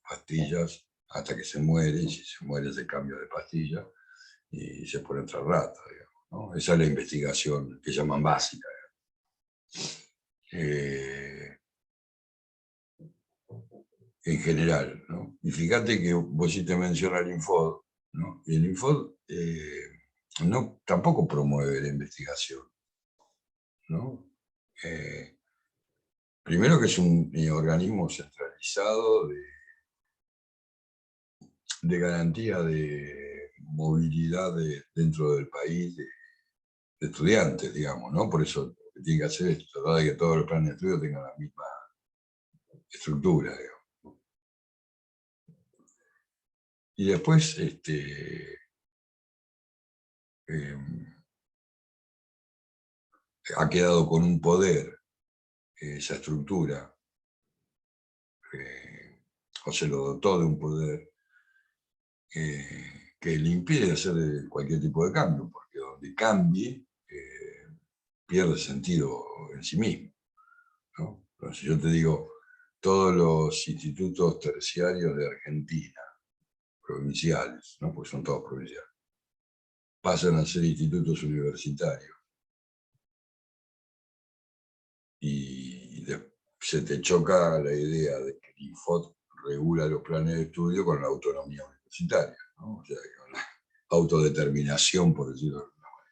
pastillas hasta que se muere, y si se muere se cambia de pastilla y se pone otra rata, digamos, ¿no? Esa es la investigación que llaman básica. En general, ¿no? Y fíjate que vos sí te mencionas el Infod, ¿no? Y el Infod no, tampoco promueve la investigación, ¿no? Primero que es un organismo centralizado de garantía de movilidad dentro del país de estudiantes, digamos, ¿no? Por eso lo que tiene que hacer es tratar de que todos los planes de estudio tengan la misma estructura, digamos. Y después, ha quedado con un poder esa estructura, o se lo dotó de un poder que le impide hacer cualquier tipo de cambio, porque donde cambie pierde sentido en sí mismo, ¿no? Entonces yo te digo, todos los institutos terciarios de Argentina, provinciales, ¿no? Porque son todos provinciales, pasan a ser institutos universitarios. Y se te choca la idea de que el Infod regula los planes de estudio con la autonomía universitaria, ¿no? O sea, con la autodeterminación, por decirlo de alguna manera.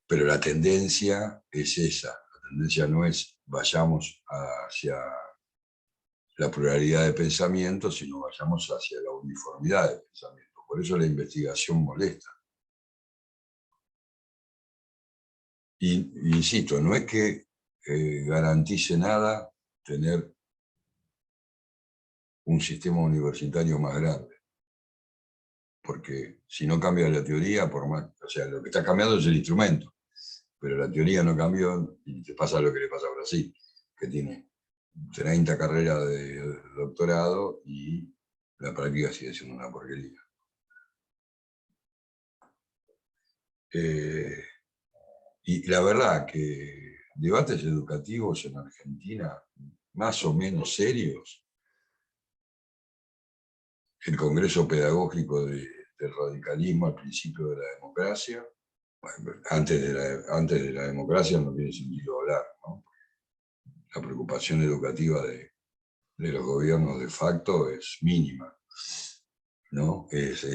Pero la tendencia es esa, la tendencia no es vayamos hacia la pluralidad de pensamiento, sino vayamos hacia la uniformidad de pensamiento. Por eso la investigación molesta. Y insisto, no es que garantice nada tener un sistema universitario más grande, porque si no cambia la teoría, por más, o sea, lo que está cambiando es el instrumento, pero la teoría no cambió y te pasa lo que le pasa a Brasil, que tiene 30 carreras de doctorado y la práctica sigue siendo una porquería. Y la verdad que debates educativos en Argentina, más o menos serios, el Congreso Pedagógico del radicalismo al principio de la democracia, bueno, antes de la democracia no tiene sentido hablar, ¿no? La preocupación educativa de los gobiernos de facto es mínima, ¿no? Es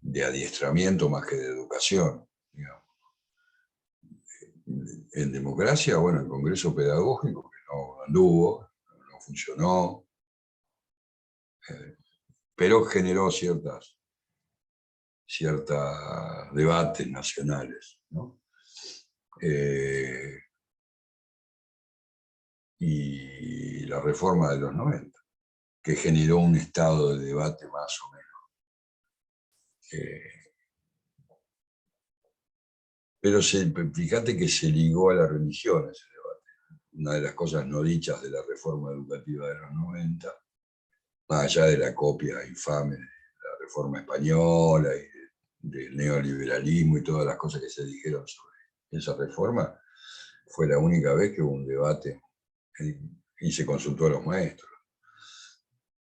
de adiestramiento más que de educación, digamos. En democracia, bueno, el Congreso Pedagógico, que no anduvo, no funcionó, pero generó ciertos debates nacionales, ¿no? Y la reforma de los 90, que generó un estado de debate más o menos. Pero fíjate que se ligó a la religión ese debate. Una de las cosas no dichas de la reforma educativa de los 90, más allá de la copia infame de la reforma española y del neoliberalismo y todas las cosas que se dijeron sobre esa reforma, fue la única vez que hubo un debate y se consultó a los maestros,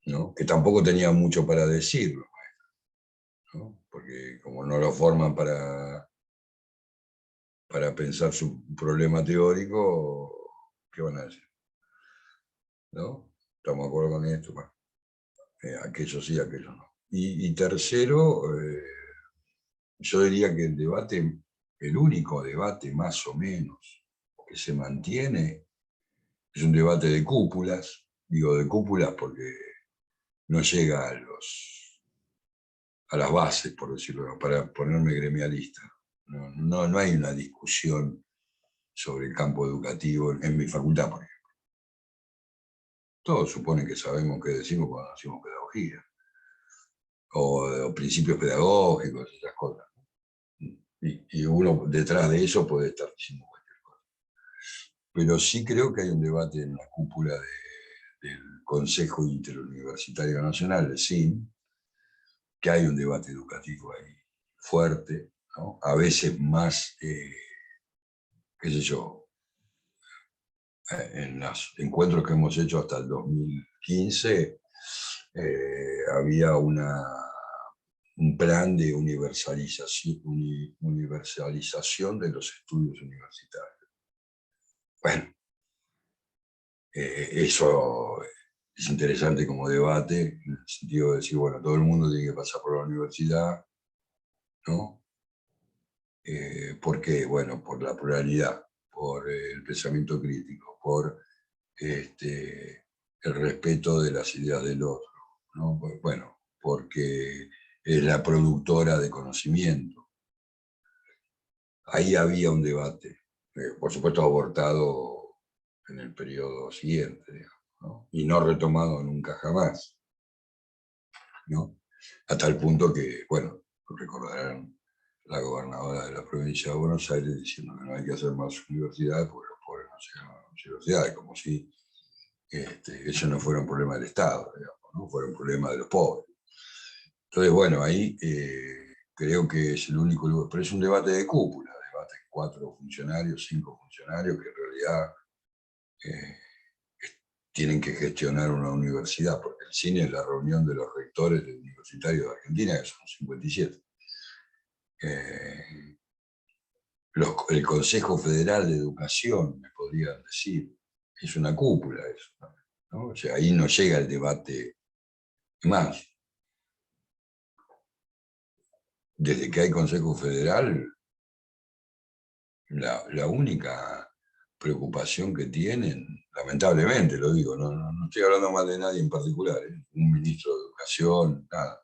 ¿no? Que tampoco tenían mucho para decir los maestros, ¿no? Porque como no lo forman para pensar su problema teórico, ¿qué van a decir? ¿No? ¿Estamos de acuerdo con esto? Bueno, aquello sí, aquello no. Y tercero, yo diría que el único debate más o menos que se mantiene es un debate de cúpulas. Digo de cúpulas porque no llega a las bases, por decirlo, para ponerme gremialista. No hay una discusión sobre el campo educativo en mi facultad, por ejemplo. Todos suponen que sabemos qué decimos cuando hacemos pedagogía, o principios pedagógicos, esas cosas. Y uno detrás de eso puede estar diciendo cualquier cosa. Pero sí creo que hay un debate en la cúpula del Consejo Interuniversitario Nacional, el CIN, que hay un debate educativo ahí fuerte, ¿no? A veces más, qué sé yo, en los encuentros que hemos hecho hasta el 2015, había un plan de universalización de los estudios universitarios. Bueno, eso es interesante como debate, en el sentido de decir, bueno, todo el mundo tiene que pasar por la universidad, ¿no? ¿Por qué? Bueno, por la pluralidad, por el pensamiento crítico, por el respeto de las ideas del otro, ¿no? Bueno, porque es la productora de conocimiento. Ahí había un debate, por supuesto abortado en el periodo siguiente, digamos, ¿no? Y no retomado nunca jamás, ¿no? Hasta el punto que, bueno, recordarán la gobernadora de la provincia de Buenos Aires diciendo que no hay que hacer más universidades porque los pobres no llegan a las universidades, como si eso no fuera un problema del Estado, digamos, ¿no? Fuera un problema de los pobres. Entonces, bueno, ahí creo que es el único lugar, pero es un debate de cúpula, debate 4 funcionarios, 5 funcionarios que en realidad eh, tienen que gestionar una universidad, porque el CINE es la reunión de los rectores universitarios de Argentina, que son 57. El Consejo Federal de Educación, me podrían decir, es una cúpula eso, ¿no? O sea, ahí no llega el debate más. Desde que hay Consejo Federal, la única preocupación que tienen, lamentablemente lo digo, no estoy hablando mal de nadie en particular, un ministro de Educación, nada.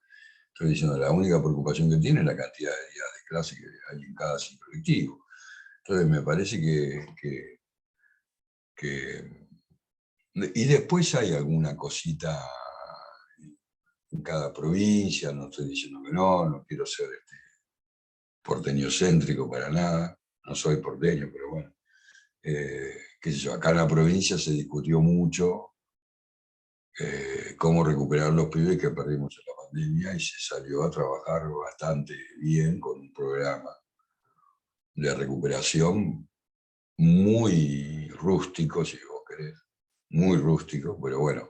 Estoy diciendo, la única preocupación que tienen es la cantidad de días de clase que hay en cada ciclo lectivo. Entonces me parece que y después hay alguna cosita en cada provincia, no estoy diciendo que no quiero ser porteño céntrico para nada, no soy porteño, pero bueno. Qué sé yo, acá en la provincia se discutió mucho cómo recuperar los pibes que perdimos en la pandemia y se salió a trabajar bastante bien con un programa de recuperación muy rústico, si vos querés, muy rústico, pero bueno,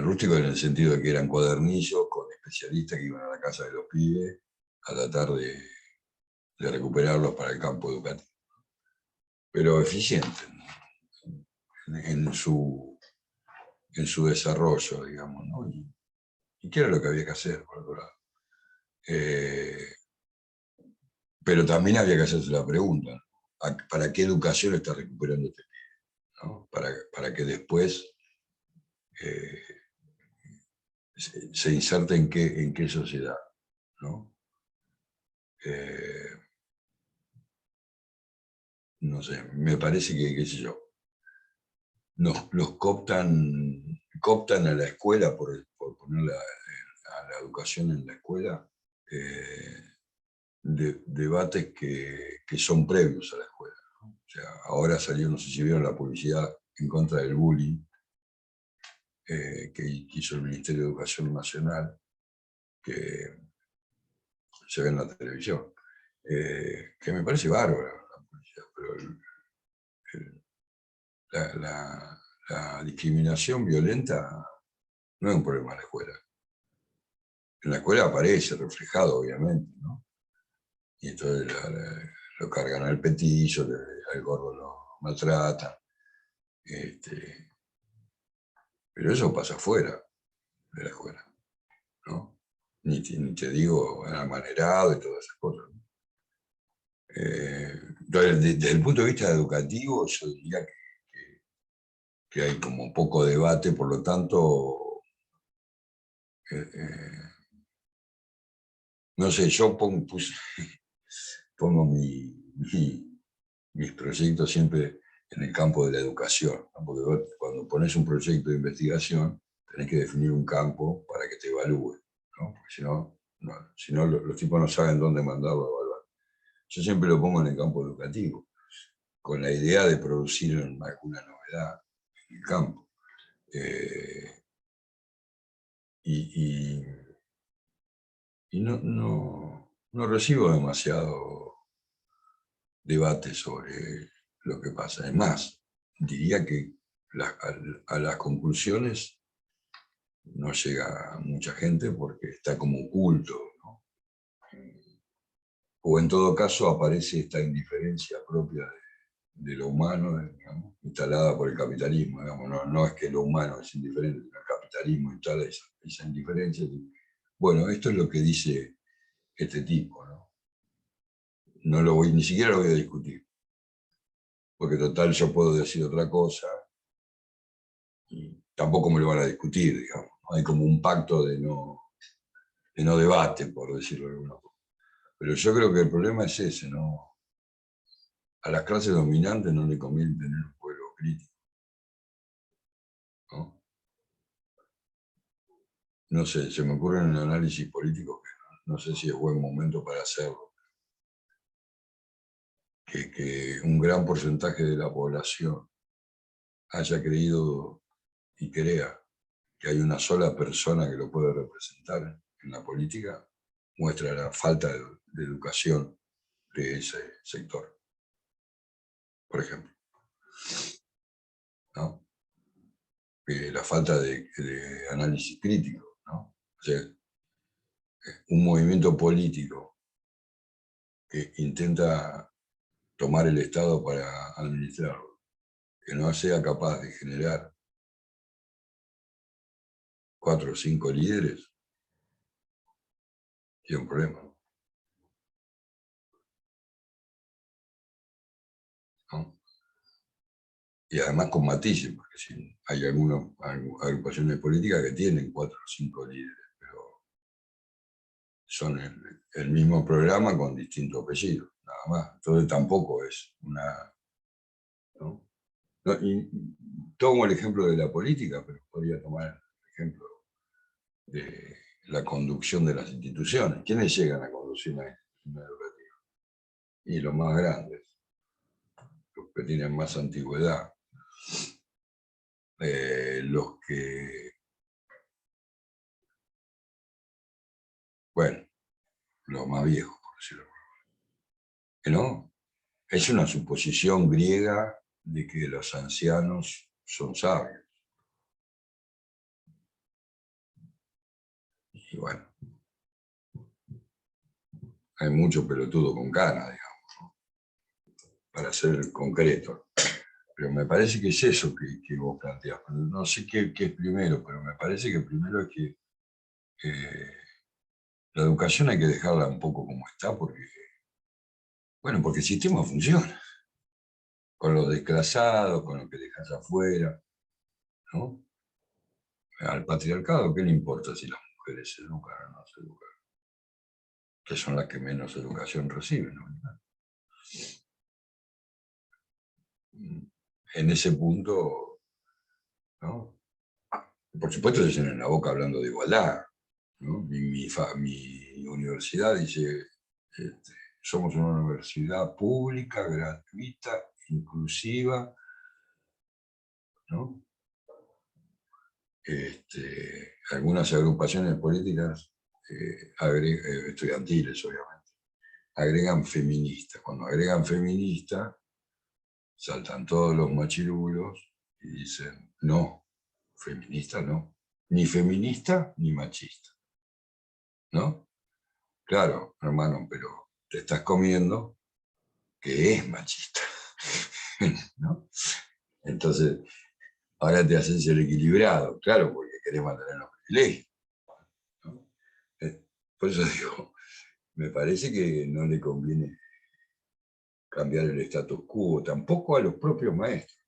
rústico en el sentido de que eran cuadernillos con especialistas que iban a la casa de los pibes a tratar de recuperarlos para el campo educativo, pero eficiente en su desarrollo, digamos, ¿no? Y qué era lo que había que hacer, por otro lado. Pero también había que hacerse la pregunta, ¿no? ¿Para qué educación está recuperando este pibe? ¿No? Para que después se inserte en qué sociedad, ¿no? No sé, me parece que, qué sé yo, los cooptan a la escuela por poner a la educación en la escuela, debates que son previos a la escuela, ¿no? O sea, ahora salió, no sé si vieron la publicidad en contra del bullying que hizo el Ministerio de Educación Nacional, que se ve en la televisión, que me parece bárbara la publicidad, pero la discriminación violenta no es un problema de la escuela. En la escuela aparece reflejado, obviamente, ¿no? Y entonces lo cargan al petillo, al gordo lo maltratan. Pero eso pasa fuera de la escuela, ¿no? Ni te digo amanerado y todas esas cosas, ¿no? Entonces, desde el punto de vista educativo, yo diría que hay como poco debate, por lo tanto, no sé, yo pongo mis proyectos siempre en el campo de la educación, ¿no? Porque vos, cuando pones un proyecto de investigación, tenés que definir un campo para que te evalúe, ¿no? Porque si no los tipos no saben dónde mandarlo a evaluar. Yo siempre lo pongo en el campo educativo, con la idea de producir alguna novedad en el campo. Y no no recibo demasiado debate sobre lo que pasa. Es más, diría que a las conclusiones no llega mucha gente porque está como oculto, ¿no? O en todo caso aparece esta indiferencia propia de lo humano, digamos, instalada por el capitalismo. Digamos. No es que lo humano es indiferente, el capitalismo instala esa indiferencia. Bueno, esto es lo que dice este tipo, ¿no? No lo voy, ni siquiera lo voy a discutir, porque total yo puedo decir otra cosa y tampoco me lo van a discutir, digamos. Hay como un pacto de no debate, por decirlo de alguna forma. Pero yo creo que el problema es ese, ¿no? A las clases dominantes no le conviene tener un pueblo crítico, ¿no? No sé, se me ocurre un análisis político que no sé si es buen momento para hacerlo. Que un gran porcentaje de la población haya creído y crea que hay una sola persona que lo puede representar en la política, muestra la falta de educación de ese sector, por ejemplo, ¿no? La falta de análisis crítico, ¿no? O sea, un movimiento político que intenta tomar el Estado para administrarlo, que no sea capaz de generar 4 o 5 líderes, tiene un problema, ¿no? Y además con matices, porque si hay algunas agrupaciones políticas que tienen 4 o 5 líderes, pero son el mismo programa con distintos apellidos, nada más. Entonces tampoco es una... ¿no? Y tomo el ejemplo de la política, pero podría tomar el ejemplo de la conducción de las instituciones. ¿Quiénes llegan a conducir una institución educativa? Y los más grandes, los que tienen más antigüedad, los que, bueno, los más viejos, por decirlo. ¿No? Es una suposición griega de que los ancianos son sabios. Y bueno, hay mucho pelotudo con ganas, digamos, para ser concreto. Pero me parece que es eso que vos planteás. No sé qué es primero, pero me parece que primero es que la educación hay que dejarla un poco como está, porque, bueno, porque el sistema funciona. Con los desclasados, con los que dejas afuera, ¿no? Al patriarcado, ¿qué le importa si las mujeres se educan o no se educan? Que son las que menos educación reciben, ¿no? En ese punto, ¿no? Por supuesto se llenan la boca hablando de igualdad, ¿no? Mi universidad dice, somos una universidad pública, gratuita, inclusiva, ¿no? Algunas agrupaciones políticas, estudiantiles obviamente, agregan feminista. Cuando agregan feminista, saltan todos los machirulos y dicen, no, feminista no, ni feminista ni machista, ¿no? Claro, hermano, pero te estás comiendo que es machista, ¿no? Entonces, ahora te haces el equilibrado, claro, porque querés mantener los privilegios, ¿no? Por eso digo, me parece que no le conviene cambiar el status quo, tampoco a los propios maestros.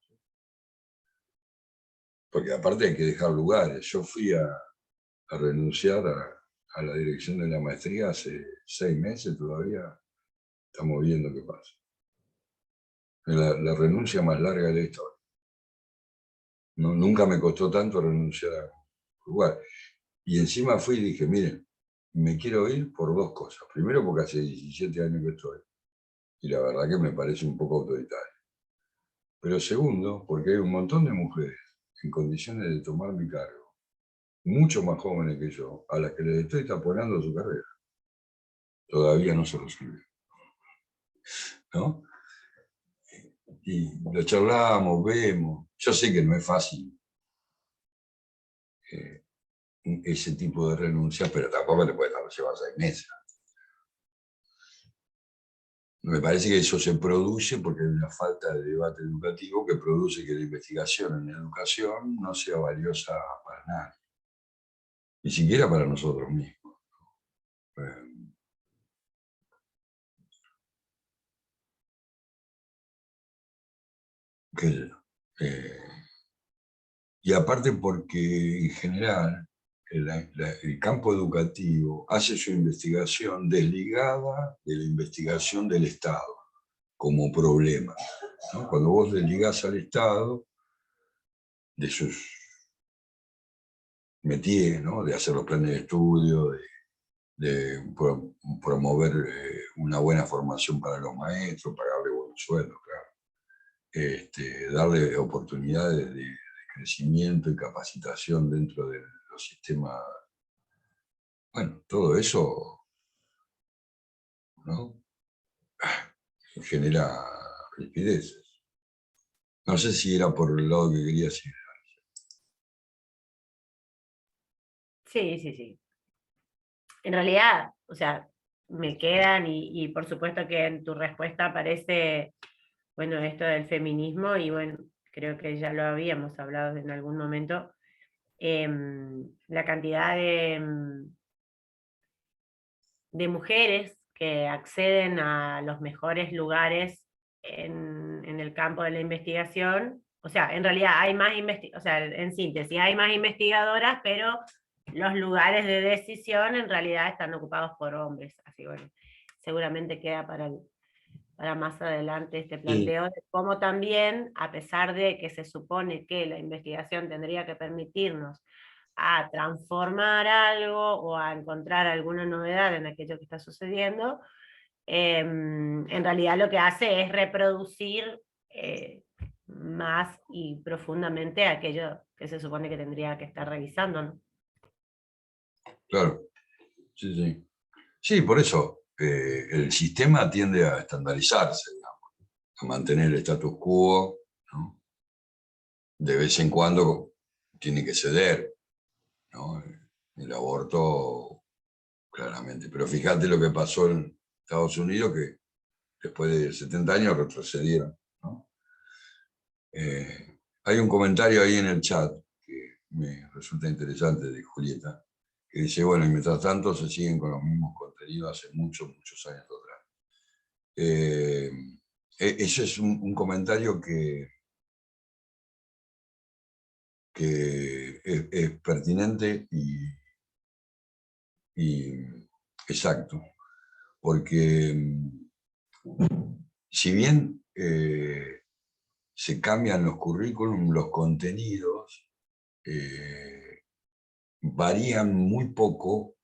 Porque aparte hay que dejar lugares. Yo fui a renunciar a la dirección de la maestría hace 6 meses, todavía estamos viendo qué pasa. La renuncia más larga de la historia. Nunca me costó tanto renunciar a un lugar. Y encima fui y dije, miren, me quiero ir por 2 cosas. Primero porque hace 17 años que estoy. Y la verdad que me parece un poco autoritario. Pero segundo, porque hay un montón de mujeres en condiciones de tomar mi cargo, mucho más jóvenes que yo, a las que les estoy taponando su carrera. todavía no se resolvió, ¿no? Y lo charlamos, vemos. Yo sé que no es fácil ese tipo de renuncia, pero tampoco te puede llevar 6 meses. Me parece que eso se produce porque hay una falta de debate educativo que produce que la investigación en educación no sea valiosa para nadie, ni siquiera para nosotros mismos. Qué sé yo. Y aparte porque en general el campo educativo hace su investigación desligada de la investigación del Estado como problema, ¿no? Cuando vos desligás al Estado de sus métiers, ¿no? De hacer los planes de estudio, de promover una buena formación para los maestros, pagarle buenos sueldos, claro. Darle oportunidades de crecimiento y capacitación dentro de los sistemas. Bueno, todo eso, ¿no? Genera rispideces. No sé si era por el lado que querías ir. Sí, sí, sí. En realidad, o sea, me quedan y por supuesto que en tu respuesta aparece, bueno, esto del feminismo y bueno, creo que ya lo habíamos hablado en algún momento, la cantidad de mujeres que acceden a los mejores lugares en el campo de la investigación. O sea, en realidad hay más o sea, en síntesis, hay más investigadoras, pero los lugares de decisión en realidad están ocupados por hombres. Así bueno, seguramente queda para más adelante este planteo de cómo también, a pesar de que se supone que la investigación tendría que permitirnos a transformar algo o a encontrar alguna novedad en aquello que está sucediendo, en realidad lo que hace es reproducir más y profundamente aquello que se supone que tendría que estar revisando, ¿no? Claro, sí, sí. Sí, por eso el sistema tiende a estandarizarse, digamos, a mantener el status quo, ¿no? De vez en cuando tiene que ceder, ¿no? El aborto, claramente. Pero fíjate lo que pasó en Estados Unidos, que después de 70 años retrocedieron, ¿no? Hay un comentario ahí en el chat que me resulta interesante de Julieta, que dice, bueno, y mientras tanto se siguen con los mismos contenidos hace muchos, muchos años atrás. Ese es un comentario que es pertinente y exacto, porque si bien se cambian los currículum, los contenidos varían muy poco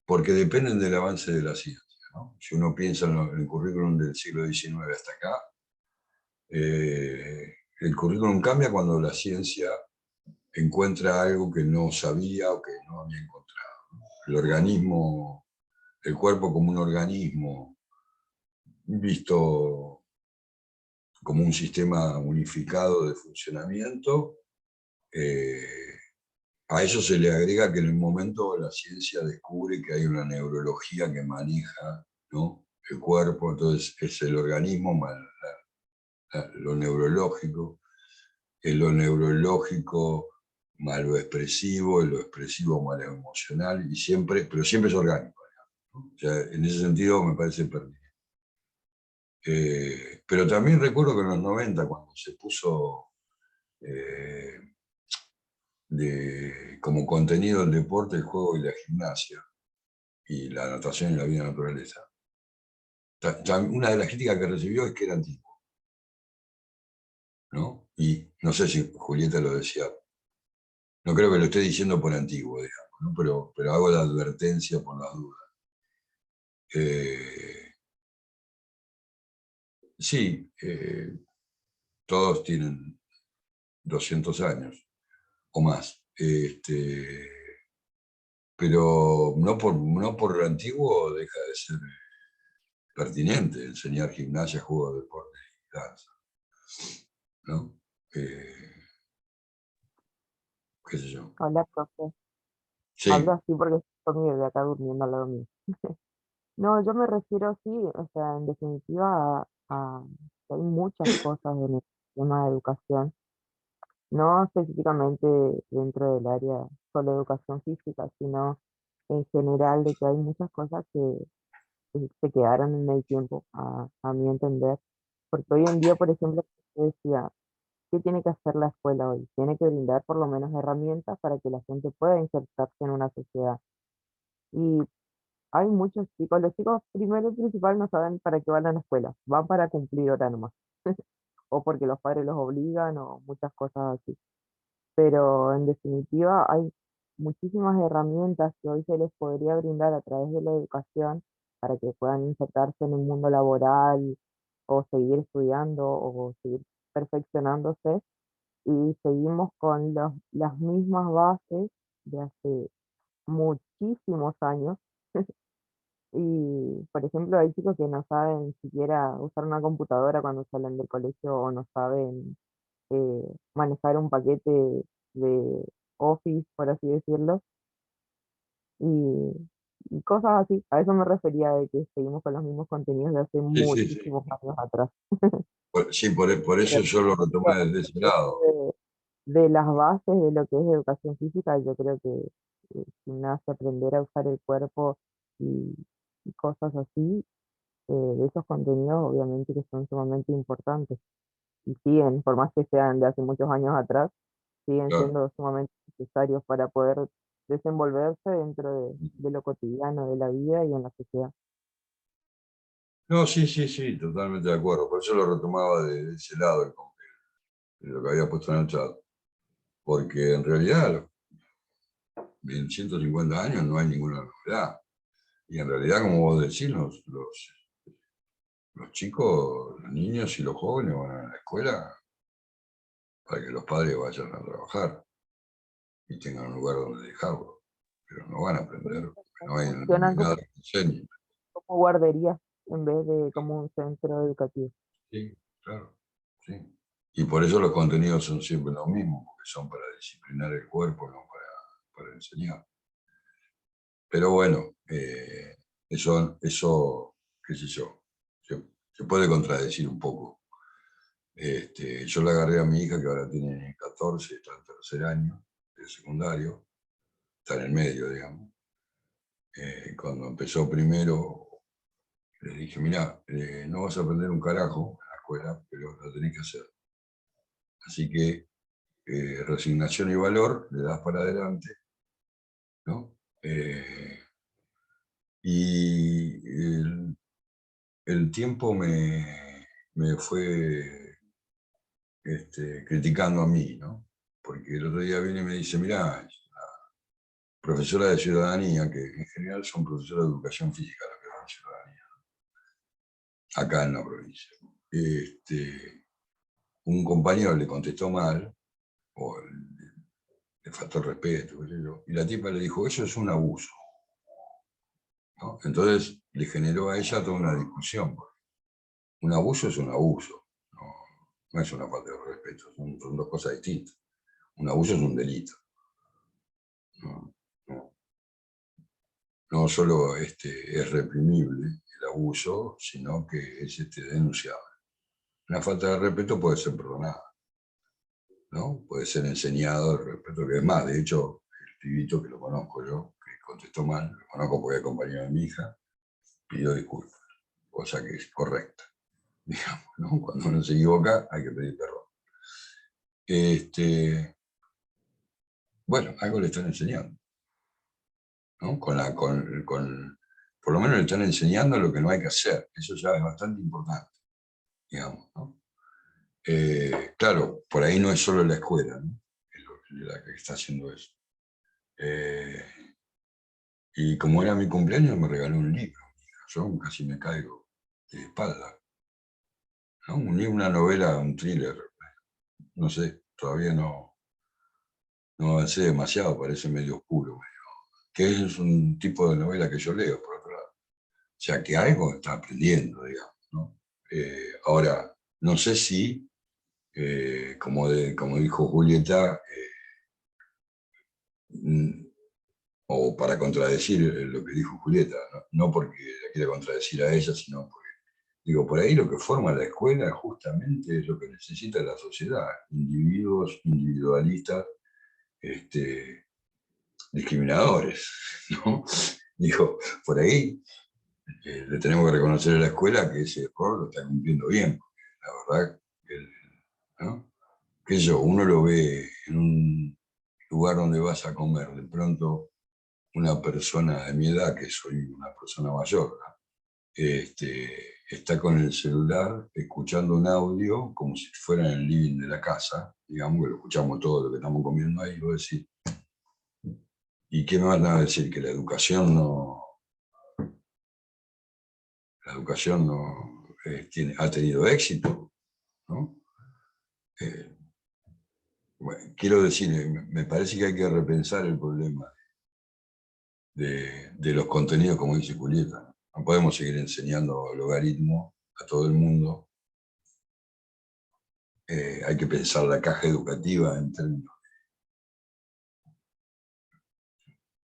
porque dependen del avance de la ciencia, ¿no? Si uno piensa en el currículum del siglo XIX hasta acá, el currículum cambia cuando la ciencia encuentra algo que no sabía o que no había encontrado, ¿no? El organismo, el cuerpo como un organismo visto como un sistema unificado de funcionamiento, a eso se le agrega que en el momento la ciencia descubre que hay una neurología que maneja, ¿no?, el cuerpo, entonces es el organismo más lo neurológico más lo expresivo, y lo expresivo más lo emocional, y siempre, pero siempre es orgánico, ¿no? O sea, en ese sentido me parece pertinente. Pero también recuerdo que en los 90, cuando se puso como contenido el deporte, el juego y la gimnasia, y la natación y la vida naturaleza, una de las críticas que recibió es que era antiguo, ¿no? Y no sé si Julieta lo decía, no creo que lo esté diciendo por antiguo, digamos, ¿no? Pero hago la advertencia por las dudas. Sí, todos tienen 200 años o más, pero no por antiguo deja de ser pertinente enseñar gimnasia, juego, deporte y danza, ¿no? ¿Qué sé yo? Hola, profe. Hablo Sí, así porque estoy con mi bebé acá durmiendo al lado mío. No, yo me refiero, sí, o sea, en definitiva, a que hay muchas cosas en el tema de educación, no específicamente dentro del área solo de educación física, sino en general de que hay muchas cosas que se quedaron en el tiempo, a mi entender. Porque hoy en día, por ejemplo, yo decía, ¿qué tiene que hacer la escuela hoy? Tiene que brindar por lo menos herramientas para que la gente pueda insertarse en una sociedad. Y hay muchos chicos, los chicos primero y principal no saben para qué van a la escuela, van para cumplir hora nomás, o porque los padres los obligan o muchas cosas así. Pero en definitiva hay muchísimas herramientas que hoy se les podría brindar a través de la educación para que puedan insertarse en el mundo laboral o seguir estudiando o seguir perfeccionándose y seguimos con las mismas bases de hace muchísimos años. Y, por ejemplo, hay chicos que no saben siquiera usar una computadora cuando salen del colegio o no saben manejar un paquete de Office, por así decirlo, y, y cosas así. A eso me refería de que seguimos con los mismos contenidos de hace sí, sí, sí. muchísimos años atrás. Sí, por Pero eso yo lo retomé desde ese lado. de las bases de lo que es educación física, yo creo que gimnasia, aprender a usar el cuerpo y, y cosas así, de esos contenidos obviamente que son sumamente importantes y siguen, por más que sean de hace muchos años atrás, siguen Claro. siendo sumamente necesarios para poder desenvolverse dentro de lo cotidiano, de la vida y en la sociedad. No, sí, sí, sí, totalmente de acuerdo. Por eso lo retomaba de ese lado, de lo que había puesto en el chat. Porque en realidad, en 150 años no hay ninguna novedad. Y en realidad, como vos decís, los chicos, los niños y los jóvenes van a la escuela para que los padres vayan a trabajar y tengan un lugar donde dejarlo. Pero no van a aprender, porque no hay Funcionan nada que enseñe. como guarderías en vez de como un centro educativo. Sí, claro, sí. Y por eso los contenidos son siempre los mismos, porque son para disciplinar el cuerpo, no para enseñar. Pero bueno, eso, qué sé yo, se puede contradecir un poco. Yo le agarré a mi hija, que ahora tiene 14, está en tercer año de secundario, está en el medio, digamos. Cuando empezó primero, le dije, mira, no vas a aprender un carajo en la escuela, pero lo tenés que hacer. Así que resignación y valor, le das para adelante, ¿no? Y el tiempo me fue criticando a mí, ¿no? Porque el otro día viene y me dice, mira, profesora de ciudadanía, que en general son profesoras de educación física las que dan ciudadanía, acá en la provincia. Un compañero le contestó mal, o le faltó el respeto, qué sé yo, y la tipa le dijo, eso es un abuso, ¿no? Entonces le generó a ella toda una discusión. Un abuso es un abuso, no es una falta de respeto, son dos cosas distintas. Un abuso es un delito. No, no, no solo es reprimible el abuso, sino que es denunciable. Una falta de respeto puede ser perdonada, ¿no? Puede ser enseñado el respeto, que es más, de hecho, el pibito que lo conozco yo, que contestó mal, lo conozco porque es compañero de mi hija, pidió disculpas, cosa que es correcta, digamos, ¿no? Cuando uno se equivoca hay que pedir perdón. Bueno, algo le están enseñando, ¿no? Por lo menos le están enseñando lo que no hay que hacer, eso ya es bastante importante, digamos, ¿no? Claro, por ahí no es solo la escuela, ¿no? Es la que está haciendo eso. Y como era mi cumpleaños, me regaló un libro. Yo casi me caigo de espalda, ¿no? Una novela, un thriller, no sé, todavía no avancé demasiado, parece medio oscuro. que es un tipo de novela que yo leo, por otro lado. O sea, que algo está aprendiendo, digamos, ¿no? Ahora, no sé si, como dijo Julieta, o para contradecir lo que dijo Julieta, no porque la quiera contradecir a ella, sino porque, digo, por ahí lo que forma la escuela justamente es lo que necesita la sociedad, individuos individualistas, discriminadores, ¿no? Digo, por ahí le tenemos que reconocer a la escuela que ese rol lo está cumpliendo bien, porque la verdad, ¿no? Que uno lo ve en un lugar donde vas a comer, de pronto una persona de mi edad, que soy una persona mayor, ¿no? Está con el celular escuchando un audio como si fuera en el living de la casa, digamos que lo escuchamos todo lo que estamos comiendo ahí, y vos decís, ¿y qué me van a decir? Que la educación no ha tenido éxito, ¿no? Bueno, quiero decir, me parece que hay que repensar el problema de los contenidos, como dice Julieta. No podemos seguir enseñando logaritmo a todo el mundo. Hay que pensar la caja educativa en términos.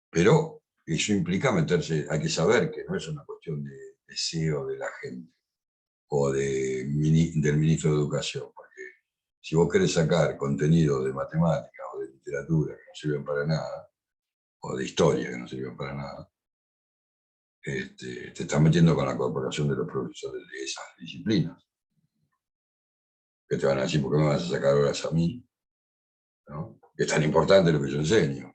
Pero eso implica meterse, hay que saber que no es una cuestión de deseo de la gente o del ministro de Educación, porque si vos querés sacar contenido de matemática o de literatura que no sirven para nada, o de historia que no sirven para nada, te estás metiendo con la corporación de los profesores de esas disciplinas. Que te van a decir, ¿por qué me vas a sacar horas a mí? ¿No? Es tan importante lo que yo enseño.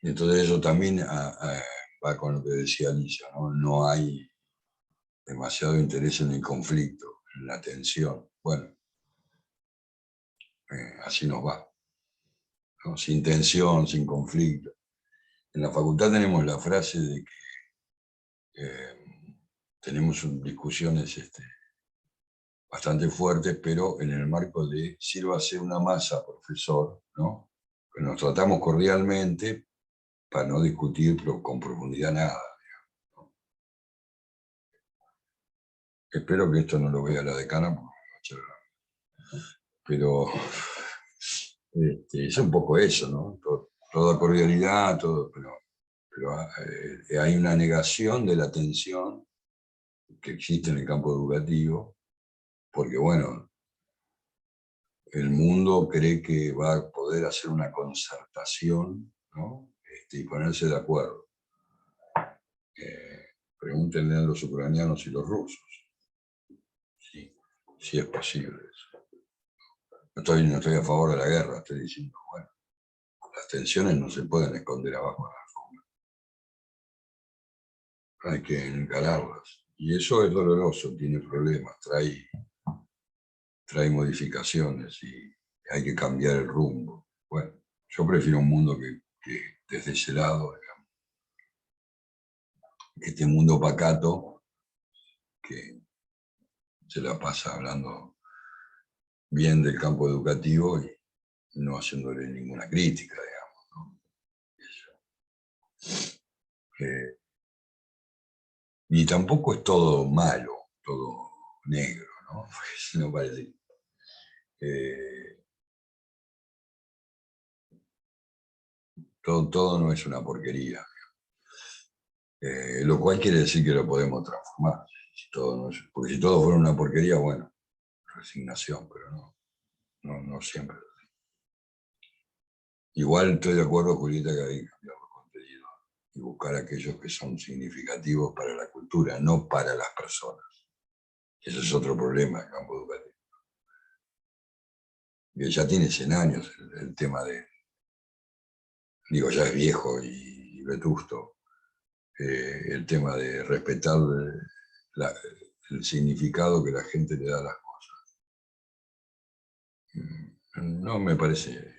Entonces eso también va con lo que decía Alicia, ¿no? No hay demasiado interés en el conflicto, en la tensión. Bueno, así nos va, ¿no? Sin tensión, sin conflicto. En la facultad tenemos la frase de que tenemos discusiones bastante fuertes, pero en el marco de sírvase una masa, profesor, ¿no? Que nos tratamos cordialmente para no discutir con profundidad nada. ¿No? Espero que esto no lo vea la decana, pero es un poco eso, ¿no? Toda cordialidad, todo, pero hay una negación de la tensión que existe en el campo educativo, porque bueno, el mundo cree que va a poder hacer una concertación, ¿no? Y ponerse de acuerdo. Pregúntenle a los ucranianos y los rusos si es posible eso. No estoy a favor de la guerra, estoy diciendo, bueno, las tensiones no se pueden esconder abajo de la alfombra. Hay que encararlas. Y eso es doloroso, tiene problemas, trae modificaciones y hay que cambiar el rumbo. Bueno, yo prefiero un mundo que desde ese lado, digamos, este mundo pacato que se la pasa hablando bien del campo educativo y no haciéndole ninguna crítica, digamos, ¿no? Y tampoco es todo malo, todo negro, ¿no? Porque no parece. Todo no es una porquería. Lo cual quiere decir que lo podemos transformar. Porque si todo fuera una porquería, bueno, resignación, pero no siempre. Igual estoy de acuerdo, Julieta, que hay que cambiar los contenidos y buscar aquellos que son significativos para la cultura, no para las personas. Ese es otro problema del campo educativo. Que ya tiene 100 años el tema digo, ya es viejo y vetusto, el tema de respetar el significado que la gente le da a las cosas. No me parece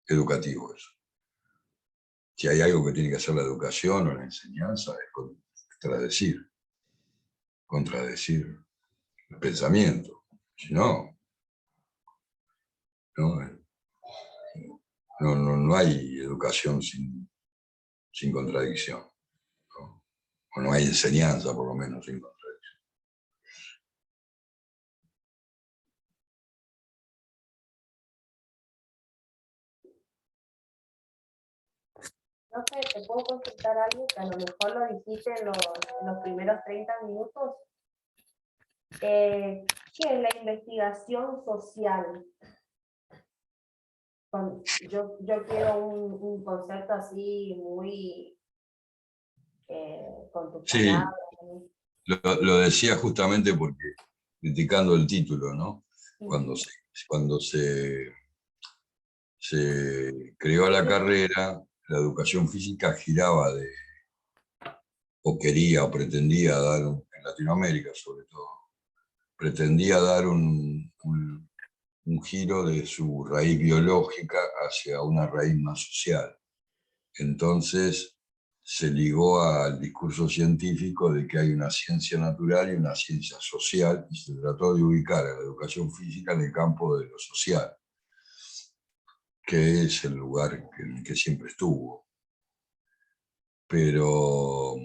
educativo eso. Si hay algo que tiene que hacer la educación o la enseñanza, es contradecir el pensamiento. Si no, ¿no? No hay educación sin contradicción, ¿no? O no hay enseñanza, por lo menos, sin contradicción. No sé, ¿te puedo consultar algo que a lo mejor lo dijiste en los primeros 30 minutos? ¿Qué es la investigación social? Yo quiero un concepto así muy con tus Sí, palabras. lo decía justamente porque, criticando el título, ¿no? Sí. Cuando se creó la carrera, la educación física giraba o quería o pretendía dar, en Latinoamérica sobre todo, pretendía dar un giro de su raíz biológica hacia una raíz más social. Entonces se ligó al discurso científico de que hay una ciencia natural y una ciencia social, y se trató de ubicar a la educación física en el campo de lo social, que es el lugar en el que siempre estuvo. Pero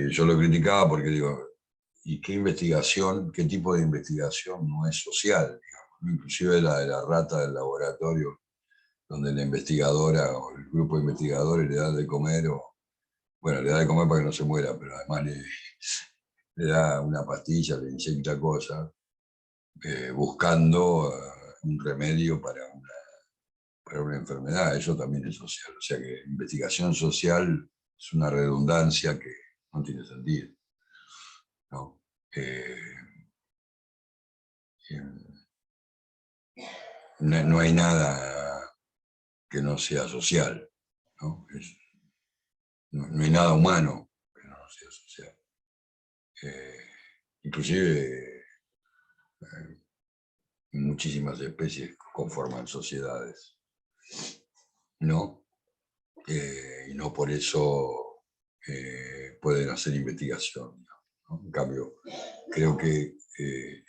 yo lo criticaba porque digo, ¿y qué investigación, qué tipo de investigación no es social? Digamos? Inclusive la de la rata del laboratorio, donde la investigadora o el grupo de investigadores le da de comer, bueno, le da de comer para que no se muera, pero además le da una pastilla, le inyecta cosas, buscando un remedio para una enfermedad. Eso también es social. O sea que investigación social es una redundancia que no tiene sentido, ¿no? No hay nada que no sea social, ¿no? No hay nada humano que no sea social. Inclusive muchísimas especies conforman sociedades, ¿no? Y no por eso pueden hacer investigación, ¿no? En cambio, creo que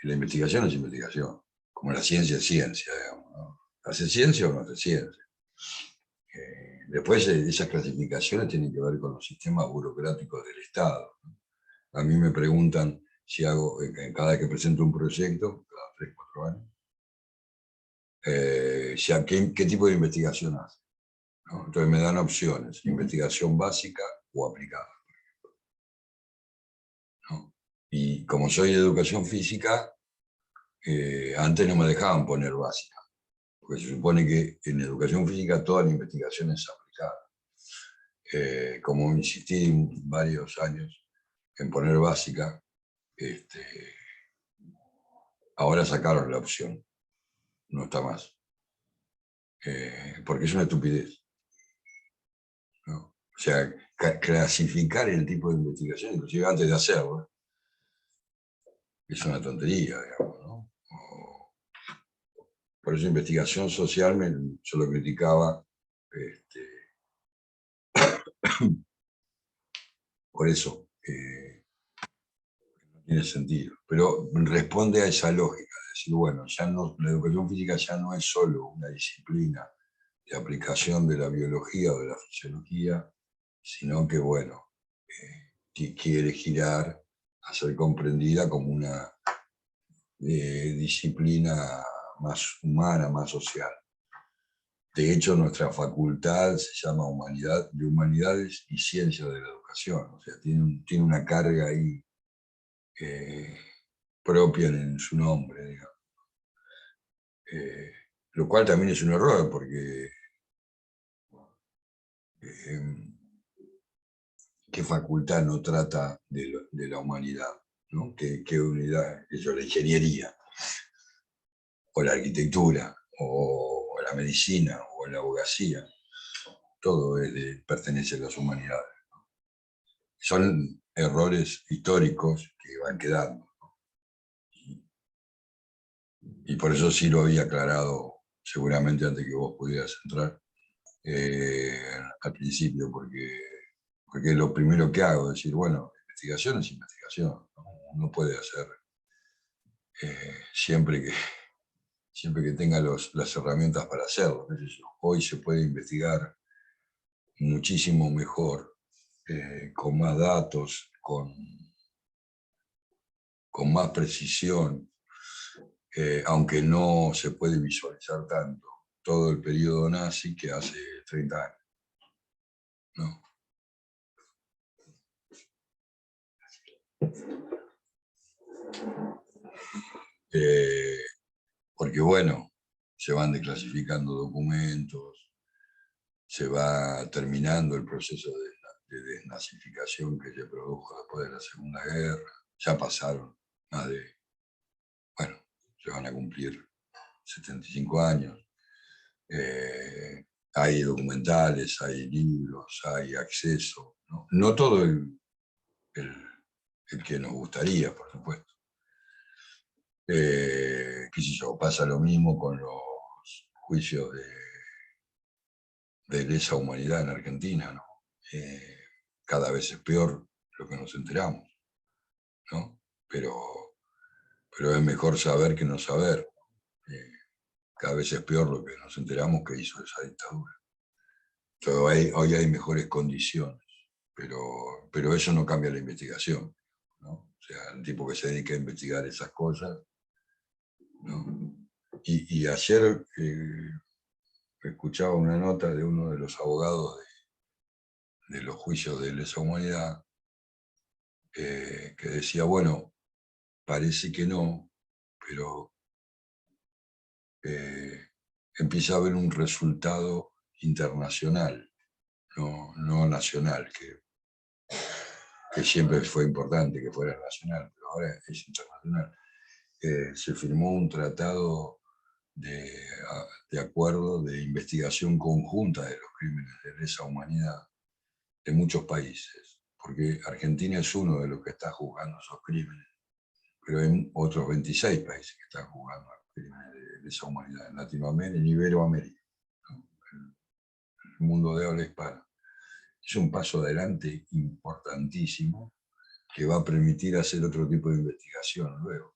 la investigación es investigación, como la ciencia es ciencia, digamos, ¿no? ¿Hace ciencia o no hace ciencia? Después esas clasificaciones tienen que ver con los sistemas burocráticos del Estado, ¿no? A mí me preguntan si hago, cada vez que presento un proyecto, cada 3, 4 años, ¿qué tipo de investigación hace? ¿No? Entonces me dan opciones, investigación básica o aplicada, ¿no? Y como soy de educación física, antes no me dejaban poner básica, porque se supone que en educación física toda la investigación es aplicada. Como insistí varios años en poner básica, ahora sacaron la opción, no está más, porque es una estupidez, ¿no? O sea, clasificar el tipo de investigación, inclusive antes de hacerlo, es una tontería, digamos, ¿no? Por eso investigación social yo lo criticaba, por eso no tiene sentido. Pero responde a esa lógica, de decir, bueno, ya no, la educación física ya no es solo una disciplina de aplicación de la biología o de la fisiología, sino que, bueno, que quiere girar a ser comprendida como una disciplina más humana, más social. De hecho, nuestra facultad se llama Humanidades y Ciencias de la Educación, o sea, tiene una carga ahí propia en su nombre, digamos. Lo cual también es un error, porque ¿qué facultad no trata de la humanidad? ¿No? ¿Qué unidad? Eso, la ingeniería, o la arquitectura, o la medicina, o la abogacía. Todo pertenece a las humanidades. Son errores históricos que van quedando, ¿no? Y por eso sí lo había aclarado seguramente antes que vos pudieras entrar al principio, porque es lo primero que hago, decir, bueno, investigación es investigación, ¿no? Uno puede hacer siempre que tenga las herramientas para hacerlo. Hoy se puede investigar muchísimo mejor, con más datos, con más precisión, aunque no se puede visualizar tanto todo el periodo nazi que hace 30 años. ¿No? Porque bueno, se van desclasificando documentos, se va terminando el proceso de desnazificación que se produjo después de la Segunda Guerra, ya pasaron más de, bueno, se van a cumplir 75 años. Hay documentales, hay libros, hay acceso, no todo el que nos gustaría, por supuesto. Qué sé yo, pasa lo mismo con los juicios de lesa humanidad en Argentina, ¿no? Cada vez es peor lo que nos enteramos, ¿no? Pero es mejor saber que no saber. Cada vez es peor lo que nos enteramos que hizo esa dictadura. Entonces, hoy hay mejores condiciones, pero eso no cambia la investigación, ¿no? O sea, el tipo que se dedica a investigar esas cosas, ¿no? Y ayer escuchaba una nota de uno de los abogados de los juicios de lesa humanidad, que decía, bueno, parece que no, pero empieza a haber un resultado internacional, no nacional, que siempre fue importante que fuera nacional, pero ahora es internacional. Se firmó un tratado de acuerdo de investigación conjunta de los crímenes de lesa humanidad de muchos países, porque Argentina es uno de los que está juzgando esos crímenes, pero hay otros 26 países que están juzgando crímenes de lesa humanidad en Latinoamérica, en Iberoamérica, ¿no? El mundo de habla hispana. Es un paso adelante importantísimo que va a permitir hacer otro tipo de investigación luego.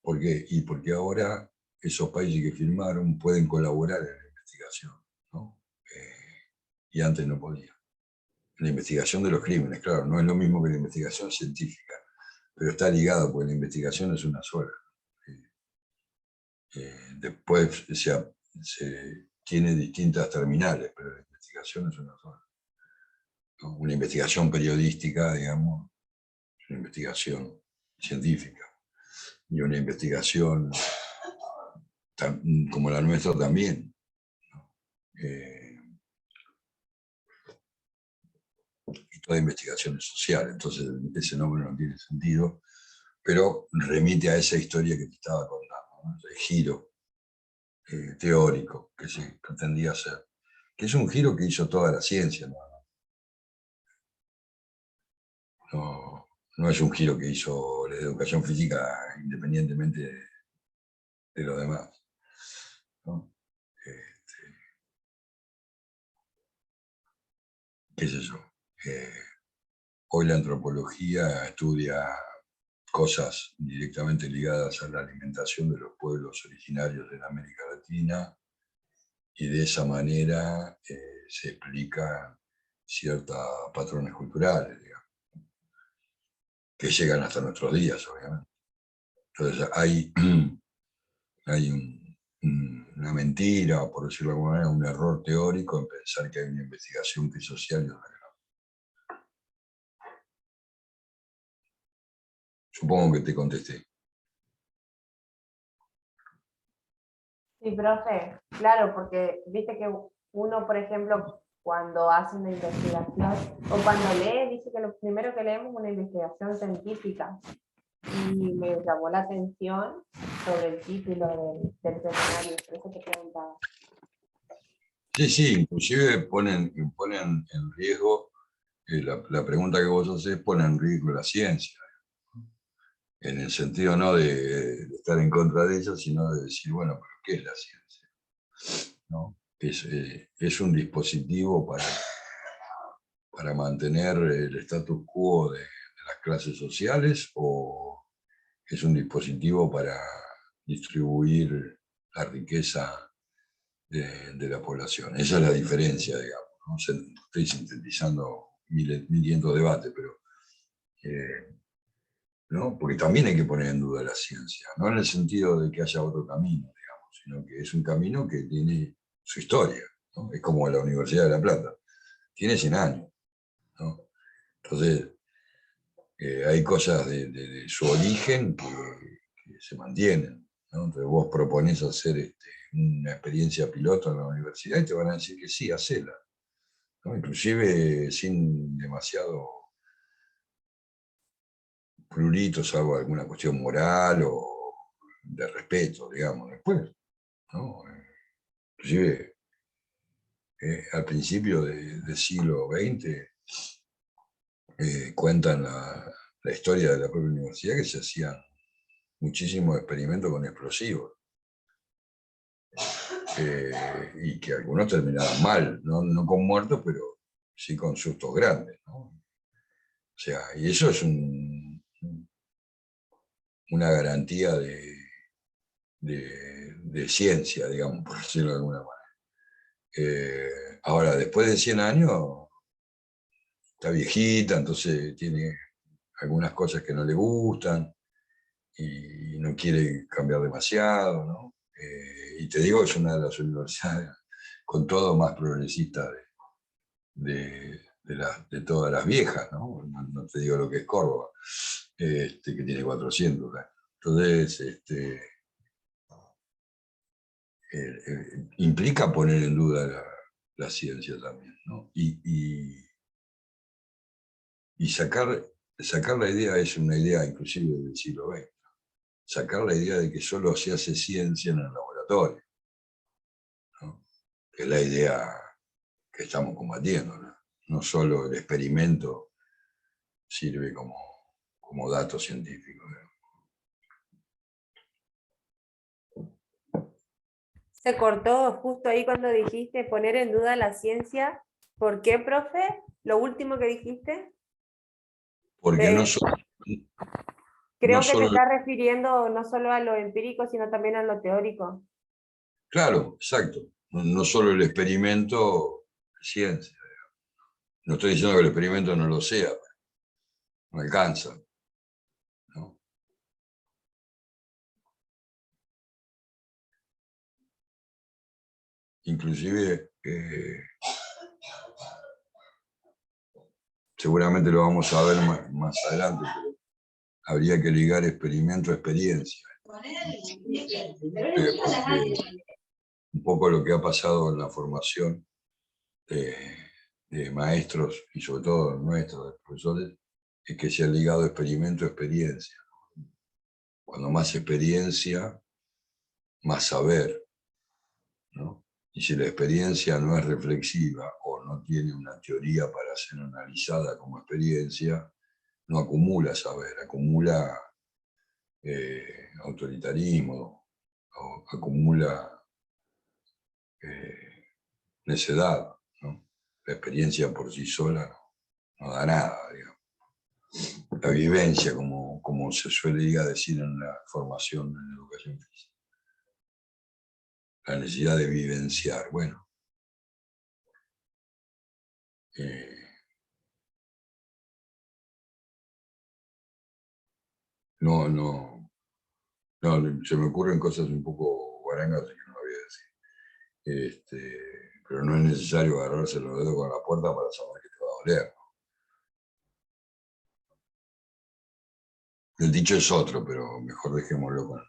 ¿Por qué? Y porque ahora esos países que firmaron pueden colaborar en la investigación, ¿no? Y antes no podían. La investigación de los crímenes, claro, no es lo mismo que la investigación científica, pero está ligado porque la investigación es una sola. Después se tiene distintas terminales, pero la investigación es una sola, ¿no? Una investigación periodística, digamos, es una investigación científica, y una investigación como la nuestra también, ¿no? Y toda investigación es social, entonces ese nombre no tiene sentido, pero remite a esa historia que te estaba contando, ¿no? Ese giro teórico que se pretendía hacer, que es un giro que hizo toda la ciencia, ¿no? No es un giro que hizo la educación física independientemente de lo demás, ¿no? ¿Qué sé yo? Hoy la antropología estudia cosas directamente ligadas a la alimentación de los pueblos originarios de la América Latina, y de esa manera se explican ciertos patrones culturales, digamos, que llegan hasta nuestros días, obviamente. Entonces hay una mentira, o por decirlo de alguna manera, un error teórico en pensar que hay una investigación que es social y otra que no. Supongo que te contesté. Sí, profe, claro, porque viste que uno, por ejemplo, cuando hace una investigación o cuando lee, dice que lo primero que leemos es una investigación científica. Y me llamó la atención sobre el título del seminario, por eso te preguntaba. Sí, inclusive ponen en riesgo, la pregunta que vos haces pone en riesgo la ciencia, en el sentido no de estar en contra de ella, sino de decir, bueno, pero ¿qué es la ciencia? ¿No? Es un dispositivo para mantener el status quo de las clases sociales, o es un dispositivo para distribuir la riqueza de la población. Esa es la diferencia, digamos, ¿no? Estoy sintetizando 1500 debates, pero ¿no? Porque también hay que poner en duda la ciencia, no en el sentido de que haya otro camino, digamos, sino que es un camino que tiene su historia, ¿no? Es como la Universidad de La Plata, tiene 100 años, ¿no? Entonces, hay cosas de su origen que se mantienen, ¿no? Entonces vos proponés hacer una experiencia piloto en la universidad y te van a decir que sí, hacela, ¿no? Inclusive sin demasiado prurito, salvo alguna cuestión moral o de respeto, digamos, después, ¿no? Inclusive al principio del siglo XX cuentan la historia de la propia universidad que se hacían muchísimos experimentos con explosivos y que algunos terminaban mal, no con muertos, pero sí con sustos grandes, ¿no? O sea, y eso es una garantía de ciencia, digamos, por decirlo de alguna manera. Ahora, después de 100 años, está viejita, entonces tiene algunas cosas que no le gustan y no quiere cambiar demasiado, ¿no? Y te digo, es una de las universidades con todo más progresista de todas las viejas, ¿no? No te digo lo que es Córdoba, que tiene 400 años. Entonces, implica poner en duda la ciencia también, ¿no? Y sacar la idea es una idea inclusive del siglo XX, sacar la idea de que solo se hace ciencia en el laboratorio, ¿no? Que es la idea que estamos combatiendo, ¿no? No solo el experimento sirve como dato científico, ¿no? Se cortó justo ahí cuando dijiste poner en duda la ciencia. ¿Por qué, profe? Lo último que dijiste. Porque Eh, no Creo que te solo, estás refiriendo no solo a lo empírico, sino también a lo teórico. claro, exacto, no solo el experimento es ciencia. No estoy diciendo que el experimento no lo sea, no alcanza, ¿no? Inclusive, seguramente lo vamos a ver más adelante, pero habría que ligar experimento a experiencia. Porque un poco lo que ha pasado en la formación de maestros y sobre todo nuestros de profesores es que se ha ligado experimento a experiencia. Cuando más experiencia, más saber, ¿no? Y si la experiencia no es reflexiva o no tiene una teoría para ser analizada como experiencia, no acumula saber, acumula autoritarismo, o acumula necedad, ¿no? La experiencia por sí sola no da nada, digamos. La vivencia, como se suele decir en la formación en educación física. La necesidad de vivenciar. Bueno, eh, no, se me ocurren cosas un poco guarangas que no voy a decir. Pero no es necesario agarrarse los dedos con la puerta para saber que te va a doler. El dicho es otro, pero mejor dejémoslo con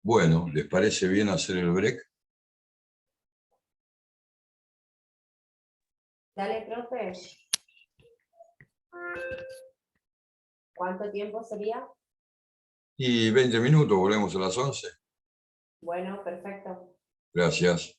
Bueno, ¿les parece bien hacer el break? Dale, profe. ¿Cuánto tiempo sería? Y 20 minutos, volvemos a las 11. Bueno, perfecto. Gracias.